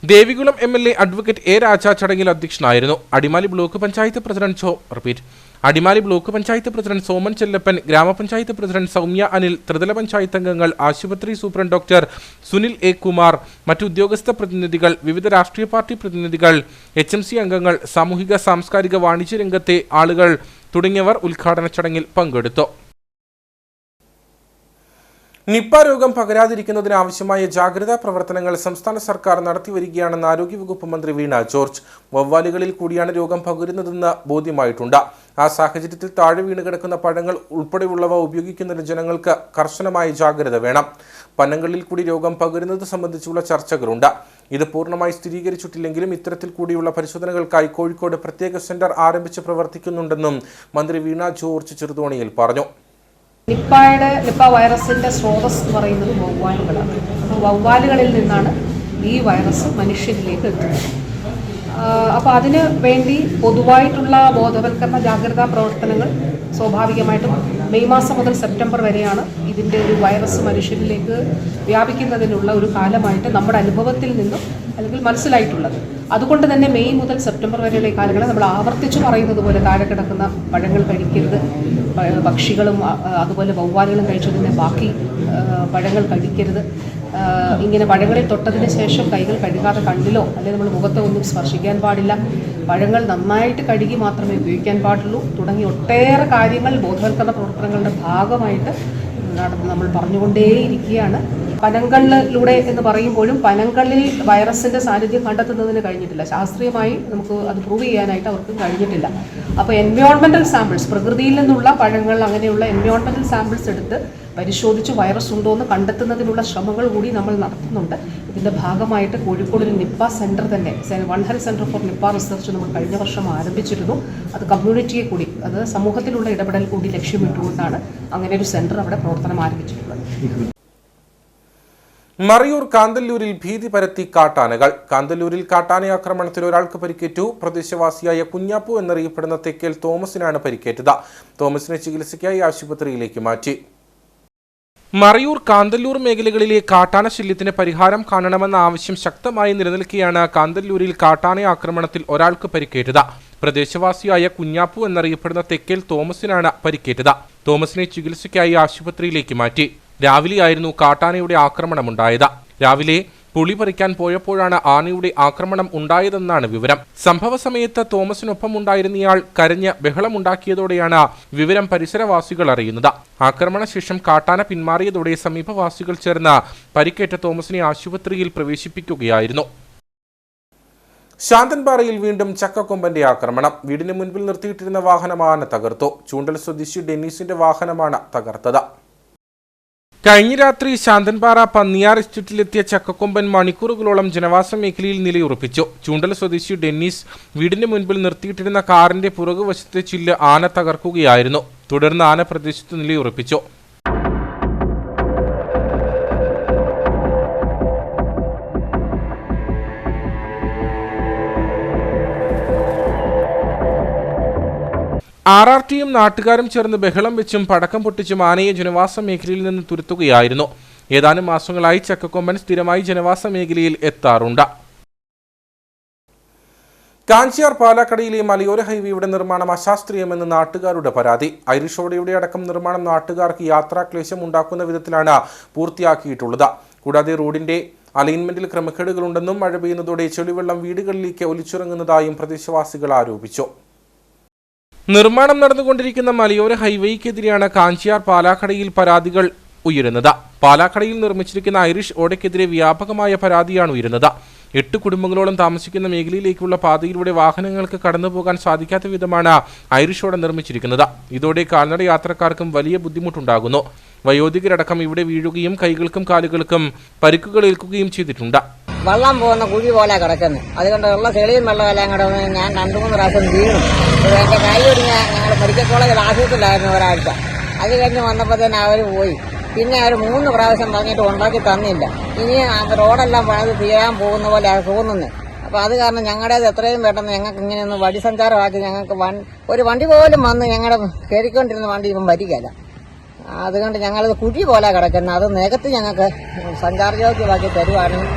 ദേവികുളം MLA അഡ്വക്കേറ്റ് A രാജ ചടങ്ങിൽ അധ്യക്ഷനായിരുന്നു. അടിമാലി ബ്ലോക്ക് പഞ്ചായത്ത് പ്രസിഡന്റ് സോമൻ ചെല്ലപ്പൻ, ഗ്രാമപഞ്ചായത്ത് പ്രസിഡന്റ് സൗമ്യ അനിൽ, ത്രിതല പഞ്ചായത്ത് അംഗങ്ങൾ, ആശുപത്രി superintendent doctor Sunil A Kumar, മറ്റു ഉദ്യോഗസ്ഥ പ്രതിനിധികൾ, വിവിധ രാഷ്ട്രീയ പാർട്ടി പ്രതിനിധികൾ, HMC അംഗങ്ങൾ, സാമൂഹിക സാംസ്കാരിക വാണിജ്യ രംഗത്തെ ആളുകൾ തുടങ്ങിയവർ ഉദ്ഘാടന ചടങ്ങിൽ പങ്കെടുത്തു. നിപ്പ രോഗം പകരാതിരിക്കുന്നതിന് ആവശ്യമായ ജാഗ്രതാ പ്രവർത്തനങ്ങൾ സംസ്ഥാന സർക്കാർ നടത്തിവരികയാണെന്ന് ആരോഗ്യവകുപ്പ് മന്ത്രി വീണ ജോർജ്. വവ്വാലുകളിൽ കൂടിയാണ് രോഗം പകരുന്നതെന്ന് ബോധ്യമായിട്ടുണ്ട്. ആ സാഹചര്യത്തിൽ താഴെ വീണ് കിടക്കുന്ന പഴങ്ങൾ ഉൾപ്പെടെയുള്ളവ ഉപയോഗിക്കുന്നതിന് ജനങ്ങൾക്ക് കർശനമായ ജാഗ്രത വേണം. പന്നങ്ങളിൽ കൂടി രോഗം പകരുന്നത് സംബന്ധിച്ചുള്ള ചർച്ചകളുണ്ട്. ഇത് പൂർണ്ണമായി സ്ഥിരീകരിച്ചിട്ടില്ലെങ്കിലും ഇത്തരത്തിൽ കൂടിയുള്ള പരിശോധനകൾക്കായി കോഴിക്കോട് പ്രത്യേക സെന്റർ ആരംഭിച്ച് പ്രവർത്തിക്കുന്നുണ്ടെന്നും മന്ത്രി വീണ ജോർജ് ചെറുതോണിയിൽ പറഞ്ഞു. നിപ്പ വൈറസിൻ്റെ സ്രോതസ് എന്ന് പറയുന്നത് വവ്വാലുകളാണ്. അപ്പോൾ വവ്വാലുകളിൽ നിന്നാണ് ഈ വൈറസ് മനുഷ്യരിലേക്ക് എത്തുന്നത്. അപ്പോൾ അതിന് വേണ്ടി പൊതുവായിട്ടുള്ള ബോധവൽക്കരണ ജാഗ്രതാ പ്രവർത്തനങ്ങൾ സ്വാഭാവികമായിട്ടും മെയ് മാസം മുതൽ സെപ്റ്റംബർ വരെയാണ് ഇതിൻ്റെ ഒരു വൈറസ് മനുഷ്യരിലേക്ക് വ്യാപിക്കുന്നതിനുള്ള ഒരു കാലമായിട്ട് നമ്മുടെ അനുഭവത്തിൽ നിന്നും അല്ലെങ്കിൽ മനസ്സിലായിട്ടുള്ളത്. അതുകൊണ്ട് തന്നെ മെയ് മുതൽ സെപ്റ്റംബർ വരെയുള്ള ഈ കാലങ്ങളെ നമ്മൾ ആവർത്തിച്ച് പറയുന്നത് പോലെ താഴെ കിടക്കുന്ന പഴങ്ങൾ കഴിക്കരുത്, പക്ഷികളും അതുപോലെ വവ്വാലുകളും കഴിച്ചതിൻ്റെ ബാക്കി പഴങ്ങൾ കഴിക്കരുത്, ഇങ്ങനെ പഴങ്ങളിൽ തൊട്ടതിന് ശേഷം കൈകൾ കഴുകാതെ കണ്ണിലോ അല്ലെങ്കിൽ നമ്മൾ മുഖത്തോ ഒന്നും സ്പർശിക്കാൻ പാടില്ല, പഴങ്ങൾ നന്നായിട്ട് കഴുകി മാത്രമേ ഉപയോഗിക്കാൻ പാടുള്ളൂ തുടങ്ങി ഒട്ടേറെ കാര്യങ്ങൾ ബോധവൽക്കരണ പ്രവർത്തനങ്ങളുടെ ഭാഗമായിട്ട് നമ്മൾ പറഞ്ഞുകൊണ്ടേയിരിക്കുകയാണ്. പനങ്കള്ളിലൂടെ എന്ന് പറയുമ്പോഴും പനങ്കള്ളിൽ വൈറസിൻ്റെ സാന്നിധ്യം കണ്ടെത്തുന്നതിന് കഴിഞ്ഞിട്ടില്ല. ശാസ്ത്രീയമായി നമുക്ക് അത് പ്രൂവ് ചെയ്യാനായിട്ട് അവർക്ക് കഴിഞ്ഞിട്ടില്ല. അപ്പോൾ എൻവയോൺമെൻറ്റൽ സാമ്പിൾസ്, പ്രകൃതിയിൽ നിന്നുള്ള പഴങ്ങൾ അങ്ങനെയുള്ള എൻവയോൺമെൻറ്റൽ സാമ്പിൾസ് എടുത്ത് പരിശോധിച്ച് വൈറസ് ഉണ്ടോ എന്ന് കണ്ടെത്തുന്നതിനുള്ള ശ്രമങ്ങൾ കൂടി നമ്മൾ നടത്തുന്നുണ്ട്. ഇതിൻ്റെ ഭാഗമായിട്ട് കോഴിക്കോട് ഒരു നിപ്പ സെൻറ്റർ തന്നെ, one health centre for Nipah research നമ്മൾ കഴിഞ്ഞ വർഷം ആരംഭിച്ചിരുന്നു. അത് കമ്മ്യൂണിറ്റിയെ കൂടി, അത് സമൂഹത്തിലുള്ള ഇടപെടൽ കൂടി ലക്ഷ്യമിട്ടുകൊണ്ടാണ് അങ്ങനെ ഒരു സെൻറ്റർ അവിടെ പ്രവർത്തനം ആരംഭിച്ചിട്ടുള്ളത്. മറയൂർ കാന്തല്ലൂരിൽ ഭീതി പരത്തി കാട്ടാനകൾ. കാന്തല്ലൂരിൽ കാട്ടാന ആക്രമണത്തിൽ ഒരാൾക്ക് പരിക്കേറ്റു. പ്രദേശവാസിയായ കുഞ്ഞാപ്പു എന്നറിയപ്പെടുന്ന തെക്കേൽ തോമസിനാണ് പരിക്കേറ്റത്. തോമസിനെ ചികിത്സയ്ക്കായി ആശുപത്രിയിലേക്ക് മാറ്റി. മറയൂർ കാന്തല്ലൂർ മേഖലകളിലെ കാട്ടാന ശല്യത്തിന് പരിഹാരം കാണണമെന്ന ആവശ്യം ശക്തമായി നിലനിൽക്കെയാണ് കാന്തല്ലൂരിൽ കാട്ടാന ആക്രമണത്തിൽ ഒരാൾക്ക് പരിക്കേറ്റത്. പ്രദേശവാസിയായ കുഞ്ഞാപ്പു എന്നറിയപ്പെടുന്ന തെക്കേൽ തോമസിനാണ് പരിക്കേറ്റത്. തോമസിനെ ചികിത്സയ്ക്കായി ആശുപത്രിയിലേക്ക് മാറ്റി. രാവിലെയായിരുന്നു കാട്ടാനയുടെ ആക്രമണമുണ്ടായത്. രാവിലെ പുളി പറിക്കാൻ പോയപ്പോഴാണ് ആനയുടെ ആക്രമണം ഉണ്ടായതെന്നാണ് വിവരം. സംഭവ സമയത്ത് തോമസിനൊപ്പം ഉണ്ടായിരുന്നയാൾ കരഞ്ഞ് ബഹളമുണ്ടാക്കിയതോടെയാണ് വിവരം പരിസരവാസികൾ അറിയുന്നത്. ആക്രമണശേഷം കാട്ടാന പിന്മാറിയതോടെ സമീപവാസികൾ ചേർന്ന് പരിക്കേറ്റ തോമസിനെ ആശുപത്രിയിൽ പ്രവേശിപ്പിക്കുകയായിരുന്നു. ശാന്തൻപാറയിൽ വീണ്ടും ചക്കക്കൊമ്പന്റെ ആക്രമണം. വീടിന് മുൻപിൽ നിർത്തിയിട്ടിരുന്ന വാഹനം ആന തകർത്തു. ചൂണ്ടൽ സ്വദേശി ഡെന്നീസിന്റെ വാഹനമാണ് തകർത്തത്. കഴിഞ്ഞ രാത്രി ശാന്തൻപാറ പന്നിയാർ എസ്റ്റേറ്റിലെത്തിയ ചക്കക്കൊമ്പൻ മണിക്കൂറുകളോളം ജനവാസ മേഖലയിൽ നിലയുറപ്പിച്ചു. ചൂണ്ടൽ സ്വദേശി ഡെന്നീസ് വീടിന് മുൻപിൽ നിർത്തിയിട്ടിരുന്ന കാറിന്റെ പുറകുവശത്തെ ചില്ല് ആന തകർക്കുകയായിരുന്നു. തുടർന്ന് ആന പ്രദേശത്ത് നിലയുറപ്പിച്ചു. RRTയും നാട്ടുകാരും ചേർന്ന് ബഹളം വെച്ചും പടക്കം പൊട്ടിച്ചും ആനയെ ജനവാസ മേഖലയിൽ നിന്ന് തുരത്തുകയായിരുന്നു. ഏതാനും മാസങ്ങളായി ചക്കക്കൊമ്പൻ സ്ഥിരമായി ജനവാസ മേഖലയിൽ എത്താറുണ്ട്. കാഞ്ചിയാർ പാലാക്കടയിലെ മലയോര ഹൈവേയുടെ നിർമ്മാണം അശാസ്ത്രീയമെന്ന് നാട്ടുകാരുടെ പരാതി. ഐറിഷ് ഓടയുടെ അടക്കം നിർമ്മാണം നാട്ടുകാർക്ക് യാത്രാക്ലേശം ഉണ്ടാക്കുന്ന വിധത്തിലാണ് പൂർത്തിയാക്കിയിട്ടുള്ളത്. കൂടാതെ റോഡിന്റെ അലൈൻമെന്റിൽ ക്രമക്കേടുകളുണ്ടെന്നും മഴ പെയ്യുന്നതോടെ ചെളിവെള്ളം വീടുകളിലേക്ക് ഒലിച്ചിറങ്ങുന്നതായും പ്രദേശവാസികൾ ആരോപിച്ചു. നിർമ്മാണം നടന്നുകൊണ്ടിരിക്കുന്ന മലയോര ഹൈവേക്കെതിരെയാണ് കാഞ്ചിയാർ പാലാക്കടയിൽ പരാതികൾ ഉയരുന്നത്. പാലാക്കടയിൽ നിർമ്മിച്ചിരിക്കുന്ന ഐറിഷ് ഓടയ്ക്കെതിരെ വ്യാപകമായ പരാതിയാണ് ഉയരുന്നത്. 8 കുടുംബങ്ങളോളം താമസിക്കുന്ന മേഖലയിലേക്കുള്ള പാതയിലൂടെ വാഹനങ്ങൾക്ക് കടന്നുപോകാൻ സാധിക്കാത്ത വിധമാണ് ഐറിഷ് ഓട നിർമ്മിച്ചിരിക്കുന്നത്. ഇതോടെ കാൽനട യാത്രക്കാർക്കും വലിയ ബുദ്ധിമുട്ടുണ്ടാകുന്നു. വയോധികരടക്കം ഇവിടെ വീഴുകയും കൈകൾക്കും കാലുകൾക്കും പരിക്കുകൾ ഏൽക്കുകയും ചെയ്തിട്ടുണ്ട്. വെള്ളം പോകുന്ന കുഴി പോലെ കിടക്കുന്നു. അതുകൊണ്ട് ഉള്ള ചെളിയും വെള്ളമെല്ലാം കിടന്ന് ഞാൻ 2-3 പ്രാവശ്യം വീണു. എൻ്റെ കൈ ഒടിഞ്ഞ ഞങ്ങൾ മെഡിക്കൽ കോളേജിൽ ആശുപത്രിയിലായിരുന്നു ഒരാഴ്ച. അത് കഴിഞ്ഞ് വന്നപ്പോൾ തന്നെ അവർ പോയി. പിന്നെ അവർ 3 പ്രാവശ്യം പറഞ്ഞിട്ട് ഉണ്ടാക്കി തന്നില്ല. ഇനി റോഡെല്ലാം പണിത് തീരാൻ പോകുന്ന പോലെ അത് തോന്നുന്നത്. അപ്പോൾ അത് കാരണം ഞങ്ങളുടേത് എത്രയും പെട്ടെന്ന് ഞങ്ങൾക്ക് ഇങ്ങനെയൊന്ന് വഴി സഞ്ചാരമാക്കി ഞങ്ങൾക്ക് ഒരു വണ്ടി പോലും വന്ന് ഞങ്ങളുടെ കയറിക്കൊണ്ടിരുന്ന വണ്ടി ഇപ്പം വരികയില്ല. അതുകൊണ്ട് ഞങ്ങളത് കുഴി പോലെ കിടക്കുന്നത്. അത് നികത്ത് ഞങ്ങൾക്ക് സഞ്ചാരയോഗ്യമാക്കി തരുവാണെങ്കിൽ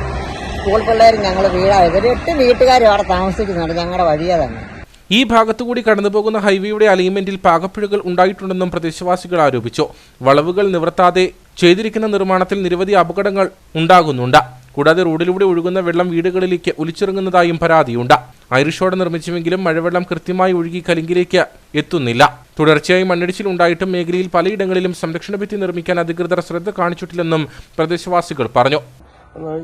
സ്കൂൾ പിള്ളേരും ഞങ്ങൾ വീടായി. ഒരു 8 വീട്ടുകാരും അവിടെ താമസിക്കുന്നുണ്ട് ഞങ്ങളുടെ വഴിയെ തന്നെ. ഈ ഭാഗത്തുകൂടി കടന്നുപോകുന്ന ഹൈവേയുടെ അലൈൻമെന്റിൽ പാകപ്പിഴകൾ ഉണ്ടായിട്ടുണ്ടെന്നും പ്രദേശവാസികൾ ആരോപിച്ചു. വളവുകൾ നിവർത്താതെ ചെയ്തിരിക്കുന്ന നിർമ്മാണത്തിൽ നിരവധി അപകടങ്ങൾ ഉണ്ടാകുന്നുണ്ട്. കൂടാതെ റോഡിലൂടെ ഒഴുകുന്ന വെള്ളം വീടുകളിലേക്ക് ഒലിച്ചിറങ്ങുന്നതായും പരാതിയുണ്ട്. ഐറിഷ് ഓട നിർമ്മിച്ചുവെങ്കിലും മഴവെള്ളം കൃത്യമായി ഒഴുകി കലിങ്കിലേക്ക് എത്തുന്നില്ല. തുടർച്ചയായി മണ്ണിടിച്ചിൽ ഉണ്ടായിട്ടും മേഖലയിൽ പലയിടങ്ങളിലും സംരക്ഷണ ഭിത്തി നിർമ്മിക്കാൻ അധികൃതർ ശ്രദ്ധ കാണിച്ചിട്ടില്ലെന്നും പ്രദേശവാസികൾ പറഞ്ഞു.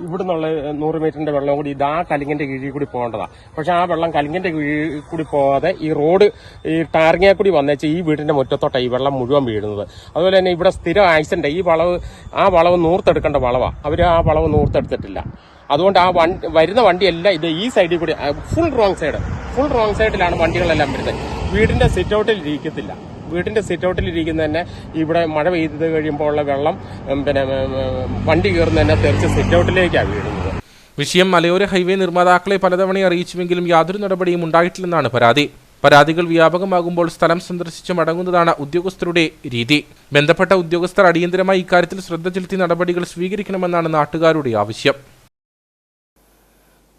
ഇവിടുന്നുള്ള 100 മീറ്ററിന്റെ വെള്ളം കൂടി ഇത് ആ കലിങ്ങിന്റെ കീഴിൽ കൂടി പോകേണ്ടതാണ്. പക്ഷെ ആ വെള്ളം കലിങ്ങിന്റെ കീഴിൽ കൂടി പോകാതെ ഈ റോഡ് ഈ ടാർങ്ങിയ കൂടി വന്നേച്ച് ഈ വീടിന്റെ മുറ്റത്തോട്ടാണ് ഈ വെള്ളം മുഴുവൻ വീഴുന്നത്. അതുപോലെ തന്നെ ഇവിടെ സ്ഥിരം ആക്സിഡന്റ്, ഈ വളവ് നൂർത്തെടുക്കേണ്ട വളവാണ്. അവർ ആ വളവ് നൂർത്തെടുത്തിട്ടില്ല. അതുകൊണ്ട് ആ വരുന്ന വണ്ടിയെല്ലാം ഇത് ഈ സൈഡിൽ കൂടി ഫുൾ റോങ് സൈഡിലാണ് വണ്ടികളെല്ലാം വരുന്നത്. വീടിന്റെ സിറ്റ് ഔട്ടിൽ ഇരിക്കത്തില്ല. വീടിന്റെ സിറ്റ് ഔട്ടിൽ ഇരിക്കുന്ന തന്നെ ഇവിടെ മഴ പെയ്ത് കഴിയുമ്പോൾ ഉള്ള വെള്ളം വണ്ടി കയറുന്ന തന്നെ തെറിച്ച് സിറ്റ് ഔട്ടിലേക്കാണ് വീഴുന്നത്. വിഷയം മലയോര ഹൈവേ നിർമ്മാതാക്കളെ പലതവണ അറിയിച്ചുവെങ്കിലും യാതൊരു നടപടിയും ഉണ്ടായിട്ടില്ലെന്നാണ് പരാതി. പരാതികൾ വ്യാപകമാകുമ്പോൾ സ്ഥലം സന്ദർശിച്ച് മടങ്ങുന്നതാണ് ഉദ്യോഗസ്ഥരുടെ രീതി. ബന്ധപ്പെട്ട ഉദ്യോഗസ്ഥർ അടിയന്തരമായി ഇക്കാര്യത്തിൽ ശ്രദ്ധ ചെലുത്തി നടപടികൾ സ്വീകരിക്കണമെന്നാണ് നാട്ടുകാരുടെ ആവശ്യം.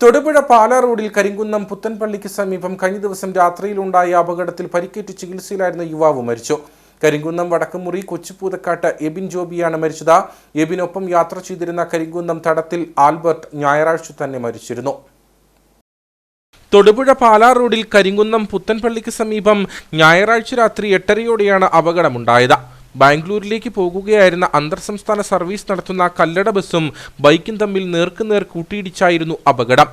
തൊടുപുഴ പാലാ റോഡിൽ കരിങ്കുന്നം പുത്തൻപള്ളിക്ക് സമീപം കഴിഞ്ഞ ദിവസം രാത്രിയിലുണ്ടായ അപകടത്തിൽ പരിക്കേറ്റ് ചികിത്സയിലായിരുന്ന യുവാവ് മരിച്ചു. കരിങ്കുന്നം വടക്കുമുറി കൊച്ചുപൂതക്കാട്ട് എബിൻ ജോബിയാണ് മരിച്ചത്. എബിനൊപ്പം യാത്ര ചെയ്തിരുന്ന കരിങ്കുന്നം തടത്തിൽ ആൽബർട്ട് ഞായറാഴ്ച തന്നെ മരിച്ചിരുന്നു. തൊടുപുഴ പാലാ റോഡിൽ കരിങ്കുന്നം പുത്തൻപള്ളിക്ക് സമീപം ഞായറാഴ്ച രാത്രി 8:30യോടെയാണ് അപകടമുണ്ടായത്. ബാംഗ്ലൂരിലേക്ക് പോകുകയായിരുന്ന അന്തർ സംസ്ഥാന സർവീസ് നടത്തുന്ന കല്ലട ബസ്സും ബൈക്കും തമ്മിൽ നേർക്കുനേർ കൂട്ടിയിടിച്ചായിരുന്നു അപകടം.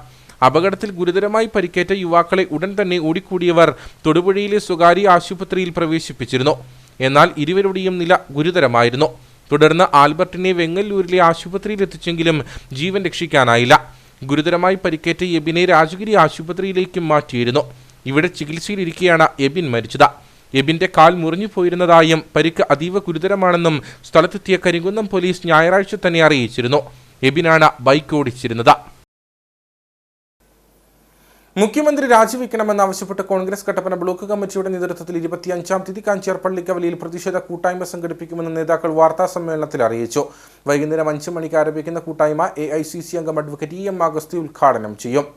അപകടത്തിൽ ഗുരുതരമായി പരിക്കേറ്റ യുവാക്കളെ ഉടൻ തന്നെ ഓടിക്കൂടിയവർ തൊടുപുഴയിലെ സ്വകാര്യ ആശുപത്രിയിൽ പ്രവേശിപ്പിച്ചിരുന്നു. എന്നാൽ ഇരുവരുടെയും നില ഗുരുതരമായിരുന്നു. തുടർന്ന് ആൽബർട്ടിനെ വെങ്ങല്ലൂരിലെ ആശുപത്രിയിൽ എത്തിച്ചെങ്കിലും ജീവൻ രക്ഷിക്കാനായില്ല. ഗുരുതരമായി പരിക്കേറ്റ എബിനെ രാജഗിരി ആശുപത്രിയിലേക്കും മാറ്റിയിരുന്നു. ഇവിടെ ചികിത്സയിലിരിക്കെയാണ് എബിൻ മരിച്ചത്. എബിന്റെ കാൽ മുറിഞ്ഞു പോയിരുന്നതായും പരിക്ക് അതീവ ഗുരുതരമാണെന്നും സ്ഥലത്തെത്തിയ കരിങ്കുന്നം പോലീസ് ഞായറാഴ്ച തന്നെ അറിയിച്ചിരുന്നു. എബിനാണ് ബൈക്ക് ഓടിച്ചിരുന്നത്. മുഖ്യമന്ത്രി രാജിവെക്കണമെന്നാവശ്യപ്പെട്ട് കോൺഗ്രസ് കട്ടപ്പന ബ്ലോക്ക് കമ്മിറ്റിയുടെ നേതൃത്വത്തിൽ 25-ാം തീയതി കാഞ്ചിയാർ പള്ളിക്കവലയിൽ പ്രതിഷേധ കൂട്ടായ്മ സംഘടിപ്പിക്കുമെന്ന് നേതാക്കൾ വാർത്താസമ്മേളനത്തിൽ അറിയിച്ചു. വൈകുന്നേരം 5 മണിക്ക് ആരംഭിക്കുന്ന കൂട്ടായ്മ AICC അംഗം അഡ്വക്കേറ്റ് EM അഗസ്തി ഉദ്ഘാടനം ചെയ്യും.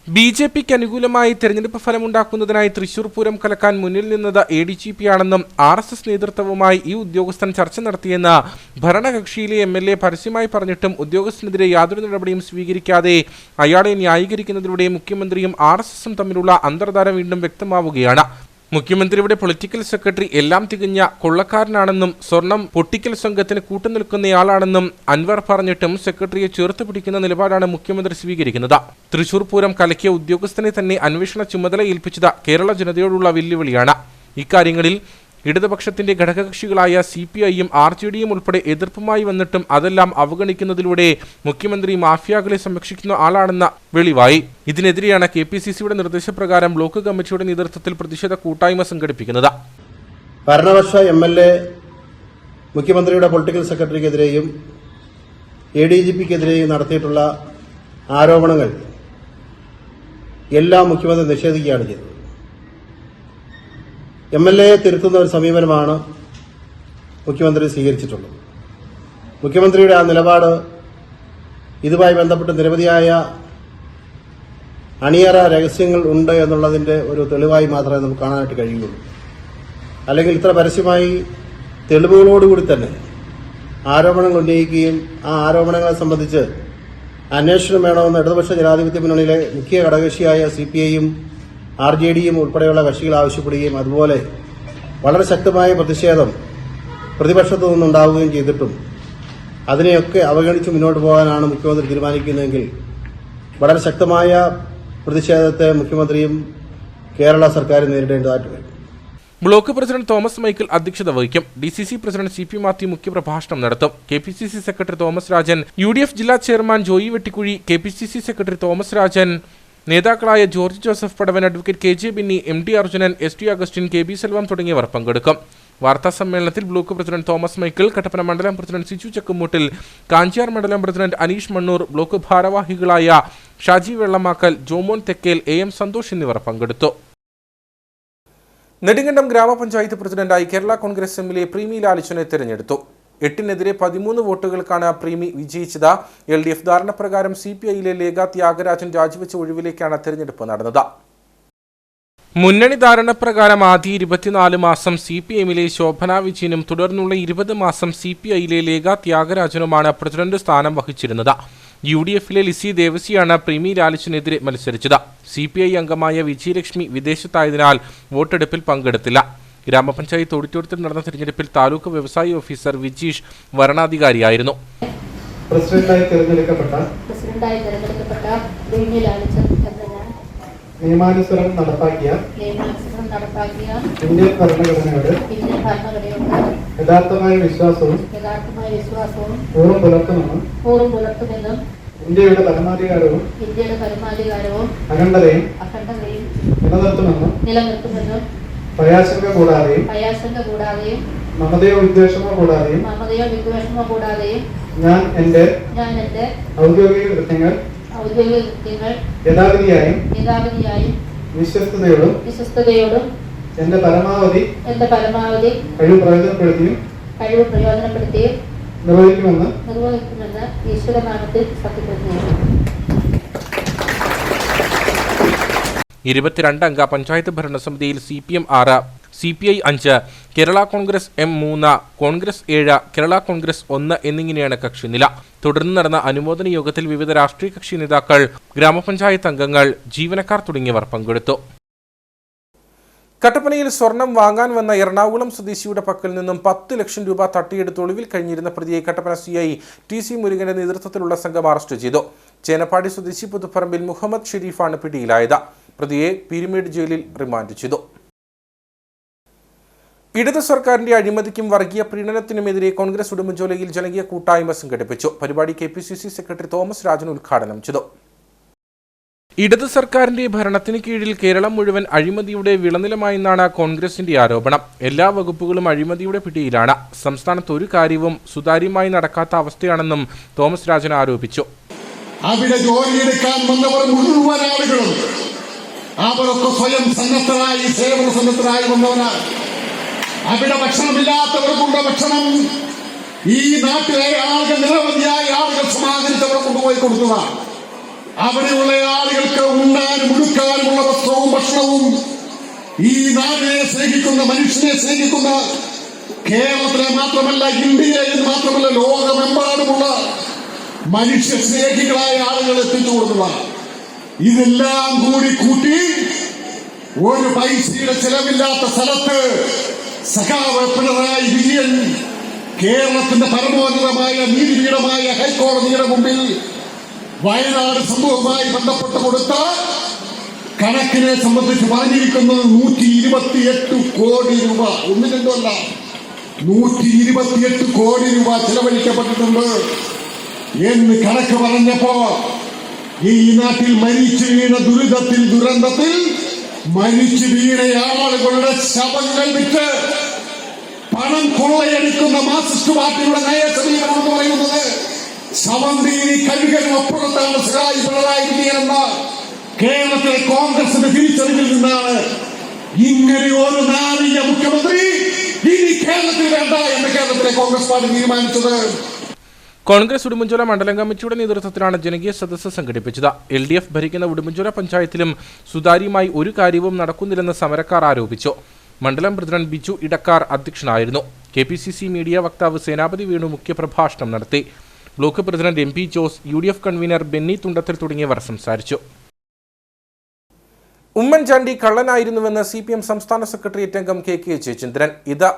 BJPക്ക് അനുകൂലമായി തെരഞ്ഞെടുപ്പ് ഫലമുണ്ടാക്കുന്നതിനായി തൃശൂർ പൂരം കലക്കാൻ മുന്നിൽ നിന്നത് ADGP ആണെന്നും RSS നേതൃത്വവുമായി ഈ ഉദ്യോഗസ്ഥൻ ചർച്ച നടത്തിയെന്ന് ഭരണകക്ഷിയിലെ MLA പരസ്യമായി പറഞ്ഞിട്ടും ഉദ്യോഗസ്ഥനെതിരെ യാതൊരു നടപടിയും സ്വീകരിക്കാതെ അയാളെ ന്യായീകരിക്കുന്നതിലൂടെ മുഖ്യമന്ത്രിയും RSSും തമ്മിലുള്ള അന്തർധാര വീണ്ടും വ്യക്തമാവുകയാണ്. മുഖ്യമന്ത്രിയുടെ പൊളിറ്റിക്കൽ സെക്രട്ടറി എല്ലാം തികഞ്ഞ കൊള്ളക്കാരനാണെന്നും സ്വർണം പൊട്ടിക്കൽ സംഘത്തിന് കൂട്ടുനിൽക്കുന്നയാളാണെന്നും അൻവർ പറഞ്ഞിട്ടും സെക്രട്ടറിയെ ചേർത്ത് പിടിക്കുന്ന നിലപാടാണ് മുഖ്യമന്ത്രി സ്വീകരിക്കുന്നത്. തൃശൂർ പൂരം കലക്കിയ ഉദ്യോഗസ്ഥനെ തന്നെ അന്വേഷണ ചുമതല ഏൽപ്പിച്ചത് കേരള ജനതയോടുള്ള വെല്ലുവിളിയാണ്. ഇക്കാര്യങ്ങളിൽ ഇടതുപക്ഷത്തിന്റെ ഘടകകക്ഷികളായ CPIയും RJDയും ഉൾപ്പെടെ എതിർപ്പുമായി വന്നിട്ടും അതെല്ലാം അവഗണിക്കുന്നതിലൂടെ മുഖ്യമന്ത്രി മാഫിയകളെ സംരക്ഷിക്കുന്ന ആളാണെന്ന വെളിവായി. ഇതിനെതിരെയാണ് KPCCയുടെ നിർദ്ദേശപ്രകാരം ബ്ലോക്ക് കമ്മിറ്റിയുടെ നേതൃത്വത്തിൽ പ്രതിഷേധ കൂട്ടായ്മ സംഘടിപ്പിക്കുന്നത്. ഭരണപക്ഷ MLA മുഖ്യമന്ത്രിയുടെ പൊളിറ്റിക്കൽ സെക്രട്ടറിക്കെതിരെയും ADGPക്കെതിരെയും നടത്തിയിട്ടുള്ള ആരോപണങ്ങൾ എല്ലാം മുഖ്യമന്ത്രി നിഷേധിക്കുകയാണ് ചെയ്തത്. MLAയെ തിരുത്തുന്ന ഒരു സമീപനമാണ് മുഖ്യമന്ത്രി സ്വീകരിച്ചിട്ടുള്ളത്. മുഖ്യമന്ത്രിയുടെ ആ നിലപാട് ഇതുമായി ബന്ധപ്പെട്ട് നിരവധിയായ അണിയറ രഹസ്യങ്ങൾ ഉണ്ട് എന്നുള്ളതിന്റെ ഒരു തെളിവായി മാത്രമേ നമുക്ക് കാണാനായിട്ട് കഴിയുള്ളൂ. അല്ലെങ്കിൽ ഇത്ര പരസ്യമായി തെളിവുകളോടുകൂടി തന്നെ ആരോപണങ്ങൾ ഉന്നയിക്കുകയും ആ ആരോപണങ്ങളെ സംബന്ധിച്ച് അന്വേഷണം വേണമെന്ന് ഇടതുപക്ഷ ജനാധിപത്യ മുന്നണിയിലെ മുഖ്യ ഘടകകക്ഷിയായ CPIയും RJDയും ഉൾപ്പെടെയുള്ള കക്ഷികൾ ആവശ്യപ്പെടുകയും അതുപോലെ വളരെ ശക്തമായ പ്രതിഷേധം പ്രതിപക്ഷത്തു നിന്നുണ്ടാവുകയും ചെയ്തിട്ടും അതിനെയൊക്കെ അവഗണിച്ച് മുന്നോട്ട് പോകാനാണ് മുഖ്യമന്ത്രി തീരുമാനിക്കുന്നതെങ്കിൽ വളരെ ശക്തമായ പ്രതിഷേധത്തെ മുഖ്യമന്ത്രിയും കേരള സർക്കാരും നേരിടേണ്ടതായിട്ട് വരും. ബ്ലോക്ക് പ്രസിഡന്റ് തോമസ് മൈക്കിൾ അധ്യക്ഷത വഹിക്കും. DCC പ്രസിഡന്റ് CP മാത്യു മുഖ്യപ്രഭാഷണം നടത്തും. KPCC secretary Thomas Rajan, UDF ജില്ലാ chairman Joy Vettikuzhi, KPCC secretary Thomas Rajan, നേതാക്കളായ George Joseph Padavan, advocate KJ Binny, MD Arjunan, ST Augustine, KB Selvam തുടങ്ങിയവർ പങ്കെടുക്കും. വാർത്താ സമ്മേളനത്തിൽ block president Thomas Michael, Kattappana മണ്ഡലം പ്രസിഡന്റ് സിജു ചക്കുമൂട്ടിൽ, കാഞ്ചിയാർ മണ്ഡലം പ്രസിഡന്റ് അനീഷ് മണ്ണൂർ, ബ്ലോക്ക് ഭാരവാഹികളായ ഷാജി വെള്ളമാക്കൽ, ജോമോൻ തെക്കേൽ, AM സന്തോഷ് എന്നിവർ പങ്കെടുത്തു. നെടുങ്കണ്ടം ഗ്രാമപഞ്ചായത്ത് പ്രസിഡന്റായി കേരള കോൺഗ്രസ് MLA പ്രീമി ലാലിച്ചനെ തെരഞ്ഞെടുത്തു. 8-നെതിരെ 13 വോട്ടുകൾക്കാണ് പ്രീമി വിജയിച്ചത്. LDF ധാരണപ്രകാരം CPIയിലെ ലേഖ ത്യാഗരാജൻ രാജിവെച്ച ഒഴിവിലേക്കാണ് തെരഞ്ഞെടുപ്പ് നടന്നത്. മുന്നണി ധാരണപ്രകാരം ആദ്യ 24 മാസം CPIയിലെ ശോഭന വിജയനും തുടർന്നുള്ള 20 മാസം CPIയിലെ ലേഖ ത്യാഗരാജനുമാണ് പ്രസിഡന്റ് സ്ഥാനം വഹിച്ചിരുന്നത്. UDFിലെ ലിസി ദേവസിയാണ് പ്രീമി ലാലിച്ചിനെതിരെ മത്സരിച്ചത്. CPI അംഗമായ വിജയലക്ഷ്മി വിദേശത്തായതിനാൽ വോട്ടെടുപ്പിൽ പങ്കെടുത്തില്ല. ഗ്രാമപഞ്ചായത്ത് ഓഡിറ്റോറിയത്തിൽ നടന്ന തെരഞ്ഞെടുപ്പിൽ താലൂക്ക് വ്യവസായ ഓഫീസർ വിജീഷ് വരണാധികാരിയായിരുന്നു. പ്രസിഡന്റായി തിരഞ്ഞെടുക്കപ്പെട്ട നിയമാനുസരണം നടപ്പാക്കിയ ഇന്ത്യൻ ഭരണഘടനയോട് യഥാർത്ഥമായ വിശ്വാസവും പൂർവ്വം പുലർത്തുമെന്നും ഇന്ത്യയുടെ പരമാധികാരവും അഖണ്ഡതയും നിലനിർത്തുമെന്നും ഭയാശങ്ക കൂടാതെയും മമതയോ വിദ്വേഷമോ കൂടാതെയും ഞാൻ എന്റെ ഔദ്യോഗിക കൃത്യങ്ങൾ യഥാവിധിയായും വിശ്വസ്തയോടും എന്റെ പരമാവധി കഴിവ് പ്രയോജനപ്പെടുത്തിയും നിർവഹിക്കുമെന്ന് ഈശ്വരനാമത്തിൽ സത്യപ്രതിജ്ഞ. 22 അംഗ panchayat ഭരണസമിതിയിൽ CPM 6, CPI 5, Kerala Congress M 3, Congress 7, Kerala Congress 1 എന്നിങ്ങനെയാണ് കക്ഷിനില. തുടർന്ന് നടന്ന അനുമോദന യോഗത്തിൽ വിവിധ രാഷ്ട്രീയ കക്ഷി നേതാക്കൾ, ഗ്രാമപഞ്ചായത്ത് അംഗങ്ങൾ, ജീവനക്കാർ തുടങ്ങിയവർ പങ്കെടുത്തു. കട്ടപ്പനയിൽ സ്വർണം വാങ്ങാൻ വന്ന എറണാകുളം സ്വദേശിയുടെ പക്കൽ നിന്നും 10 ലക്ഷം രൂപ തട്ടിയെടുത്ത് ഒളിവിൽ കഴിഞ്ഞിരുന്ന പ്രതിയെ കട്ടപ്പന CI TC മുരുകന്റെ നേതൃത്വത്തിലുള്ള സംഘം അറസ്റ്റ് ചെയ്തു. ചേനപ്പാടി സ്വദേശി പുതുപ്പറമ്പിൽ മുഹമ്മദ് ഷെരീഫാണ് പിടിയിലായത്. പ്രതിയെ പീരുമേട് ജയിലിൽ റിമാൻഡ് ചെയ്തു. ഇടത് സർക്കാരിന്റെ അഴിമതിക്കും വർഗീയ പ്രീണനത്തിനുമെതിരെ കോൺഗ്രസ് ഉടുമ്പൻചോലയിൽ ജനകീയ കൂട്ടായ്മ സംഘടിപ്പിച്ചു. പരിപാടി KPCC സെക്രട്ടറി തോമസ് രാജൻ ഉദ്ഘാടനം ചെയ്തു. ഇടത് സർക്കാരിന്റെ ഭരണത്തിന് കീഴിൽ കേരളം മുഴുവൻ അഴിമതിയുടെ വിളനിലമായെന്നാണ് കോൺഗ്രസിന്റെ ആരോപണം. എല്ലാ വകുപ്പുകളും അഴിമതിയുടെ പിടിയിലാണ്. സംസ്ഥാനത്ത് ഒരു കാര്യവും സുതാര്യമായി നടക്കാത്ത അവസ്ഥയാണെന്നും തോമസ് രാജൻ ആരോപിച്ചു. അവിടെ ജോലിയെടുക്കാൻ വന്നവർ മുഴുവൻ ആളുകളും അവരൊക്കെ സ്വയം സന്നദ്ധരായി സേവന സന്നദ്ധരായി വന്നവരാണ്. അവിടെ ഭക്ഷണമില്ലാത്തവർക്കുള്ള ഭക്ഷണം ഈ നാട്ടിലെ ആളുകൾ നിരവധിയായ ആളുകൾ സമാഹരിച്ചവർ കൊണ്ടുപോയി കൊടുത്തതാണ്. അവിടെയുള്ള ആളുകൾക്ക് ഉണ്ണാനും ഉടുക്കാനുമുള്ള വസ്ത്രവും ഭക്ഷണവും ഈ നാടിനെ സ്നേഹിക്കുന്ന മനുഷ്യനെ സ്നേഹിക്കുന്ന കേരളത്തിലെ മാത്രമല്ല ഇന്ത്യയിൽ മാത്രമല്ല ലോകമെമ്പാടുമുള്ള മനുഷ്യ സ്നേഹികളായ ആളുകൾ എത്തിച്ചു കൊടുത്തതാണ്. ഇതെല്ലാം കൂടി കൂട്ടി ഒരു പൈസയുടെ ചെലവില്ലാത്ത സ്ഥലത്ത് സഖാവ് പിണറായി വിജയൻ കേരളത്തിന്റെ പരമോന്നതമായ നീതിപീഠമായ ഹൈക്കോടതിയുടെ മുമ്പിൽ വയനാട് സംഭവവുമായി ബന്ധപ്പെട്ട് കൊടുത്ത കണക്കിനെ സംബന്ധിച്ച് പറഞ്ഞിരിക്കുന്നത് 128 കോടി രൂപ. ഒന്നും രണ്ടുമല്ല, 128 കോടി രൂപ ചെലവഴിക്കപ്പെട്ടിട്ടുണ്ട് എന്ന് കണക്ക് പറഞ്ഞപ്പോ ഈ നാട്ടിൽ മരിച്ചു വീണ ദുരന്തത്തിൽ മരിച്ചു വീണ ആളുകളുടെ ശവങ്ങൾ വിറ്റ് പണം കൊള്ളയടിക്കുന്ന മാർക്സിസ്റ്റ് പാർട്ടിയുടെ നയസമീപനം എന്ന് പറയുന്നത് ശവന്തീനി കഴുകനും അപ്പുറത്താണ് സഹായി പിണറായി വിജയൻ എന്ന കേരളത്തിലെ കോൺഗ്രസിന്റെ തിരിച്ചറിവിൽ നിന്നാണ് ഇങ്ങനെ ഒരു നാരീയ മുഖ്യമന്ത്രി ഇനി കേരളത്തിൽ വേണ്ട എന്ന് കേരളത്തിലെ കോൺഗ്രസ് പാർട്ടി തീരുമാനിച്ചത്. കോൺഗ്രസ് ഉടുമ്പൻചോല മണ്ഡലം കമ്മിറ്റിയുടെ നേതൃത്വത്തിലാണ് ജനകീയ സദസ്സ് സംഘടിപ്പിച്ചത്. LDF ഭരിക്കുന്ന ഉടുമ്പൻചോല പഞ്ചായത്തിലും സുതാര്യമായി ഒരു കാര്യവും നടക്കുന്നില്ലെന്ന് സമരക്കാർ ആരോപിച്ചു. മണ്ഡലം പ്രസിഡന്റ് ബിജു ഇടക്കാർ അധ്യക്ഷനായിരുന്നു. KPCC മീഡിയ വക്താവ് സേനാപതി വേണു മുഖ്യപ്രഭാഷണം നടത്തി. Block president MP Jose, UDF convener Benny Thundathil തുടങ്ങിയവർ സംസാരിച്ചു. ഉമ്മൻചാണ്ടി കള്ളനായിരുന്നുവെന്ന് CPM സംസ്ഥാന സെക്രട്ടേറിയറ്റ് അംഗം KK ജയചന്ദ്രൻ. ഇത്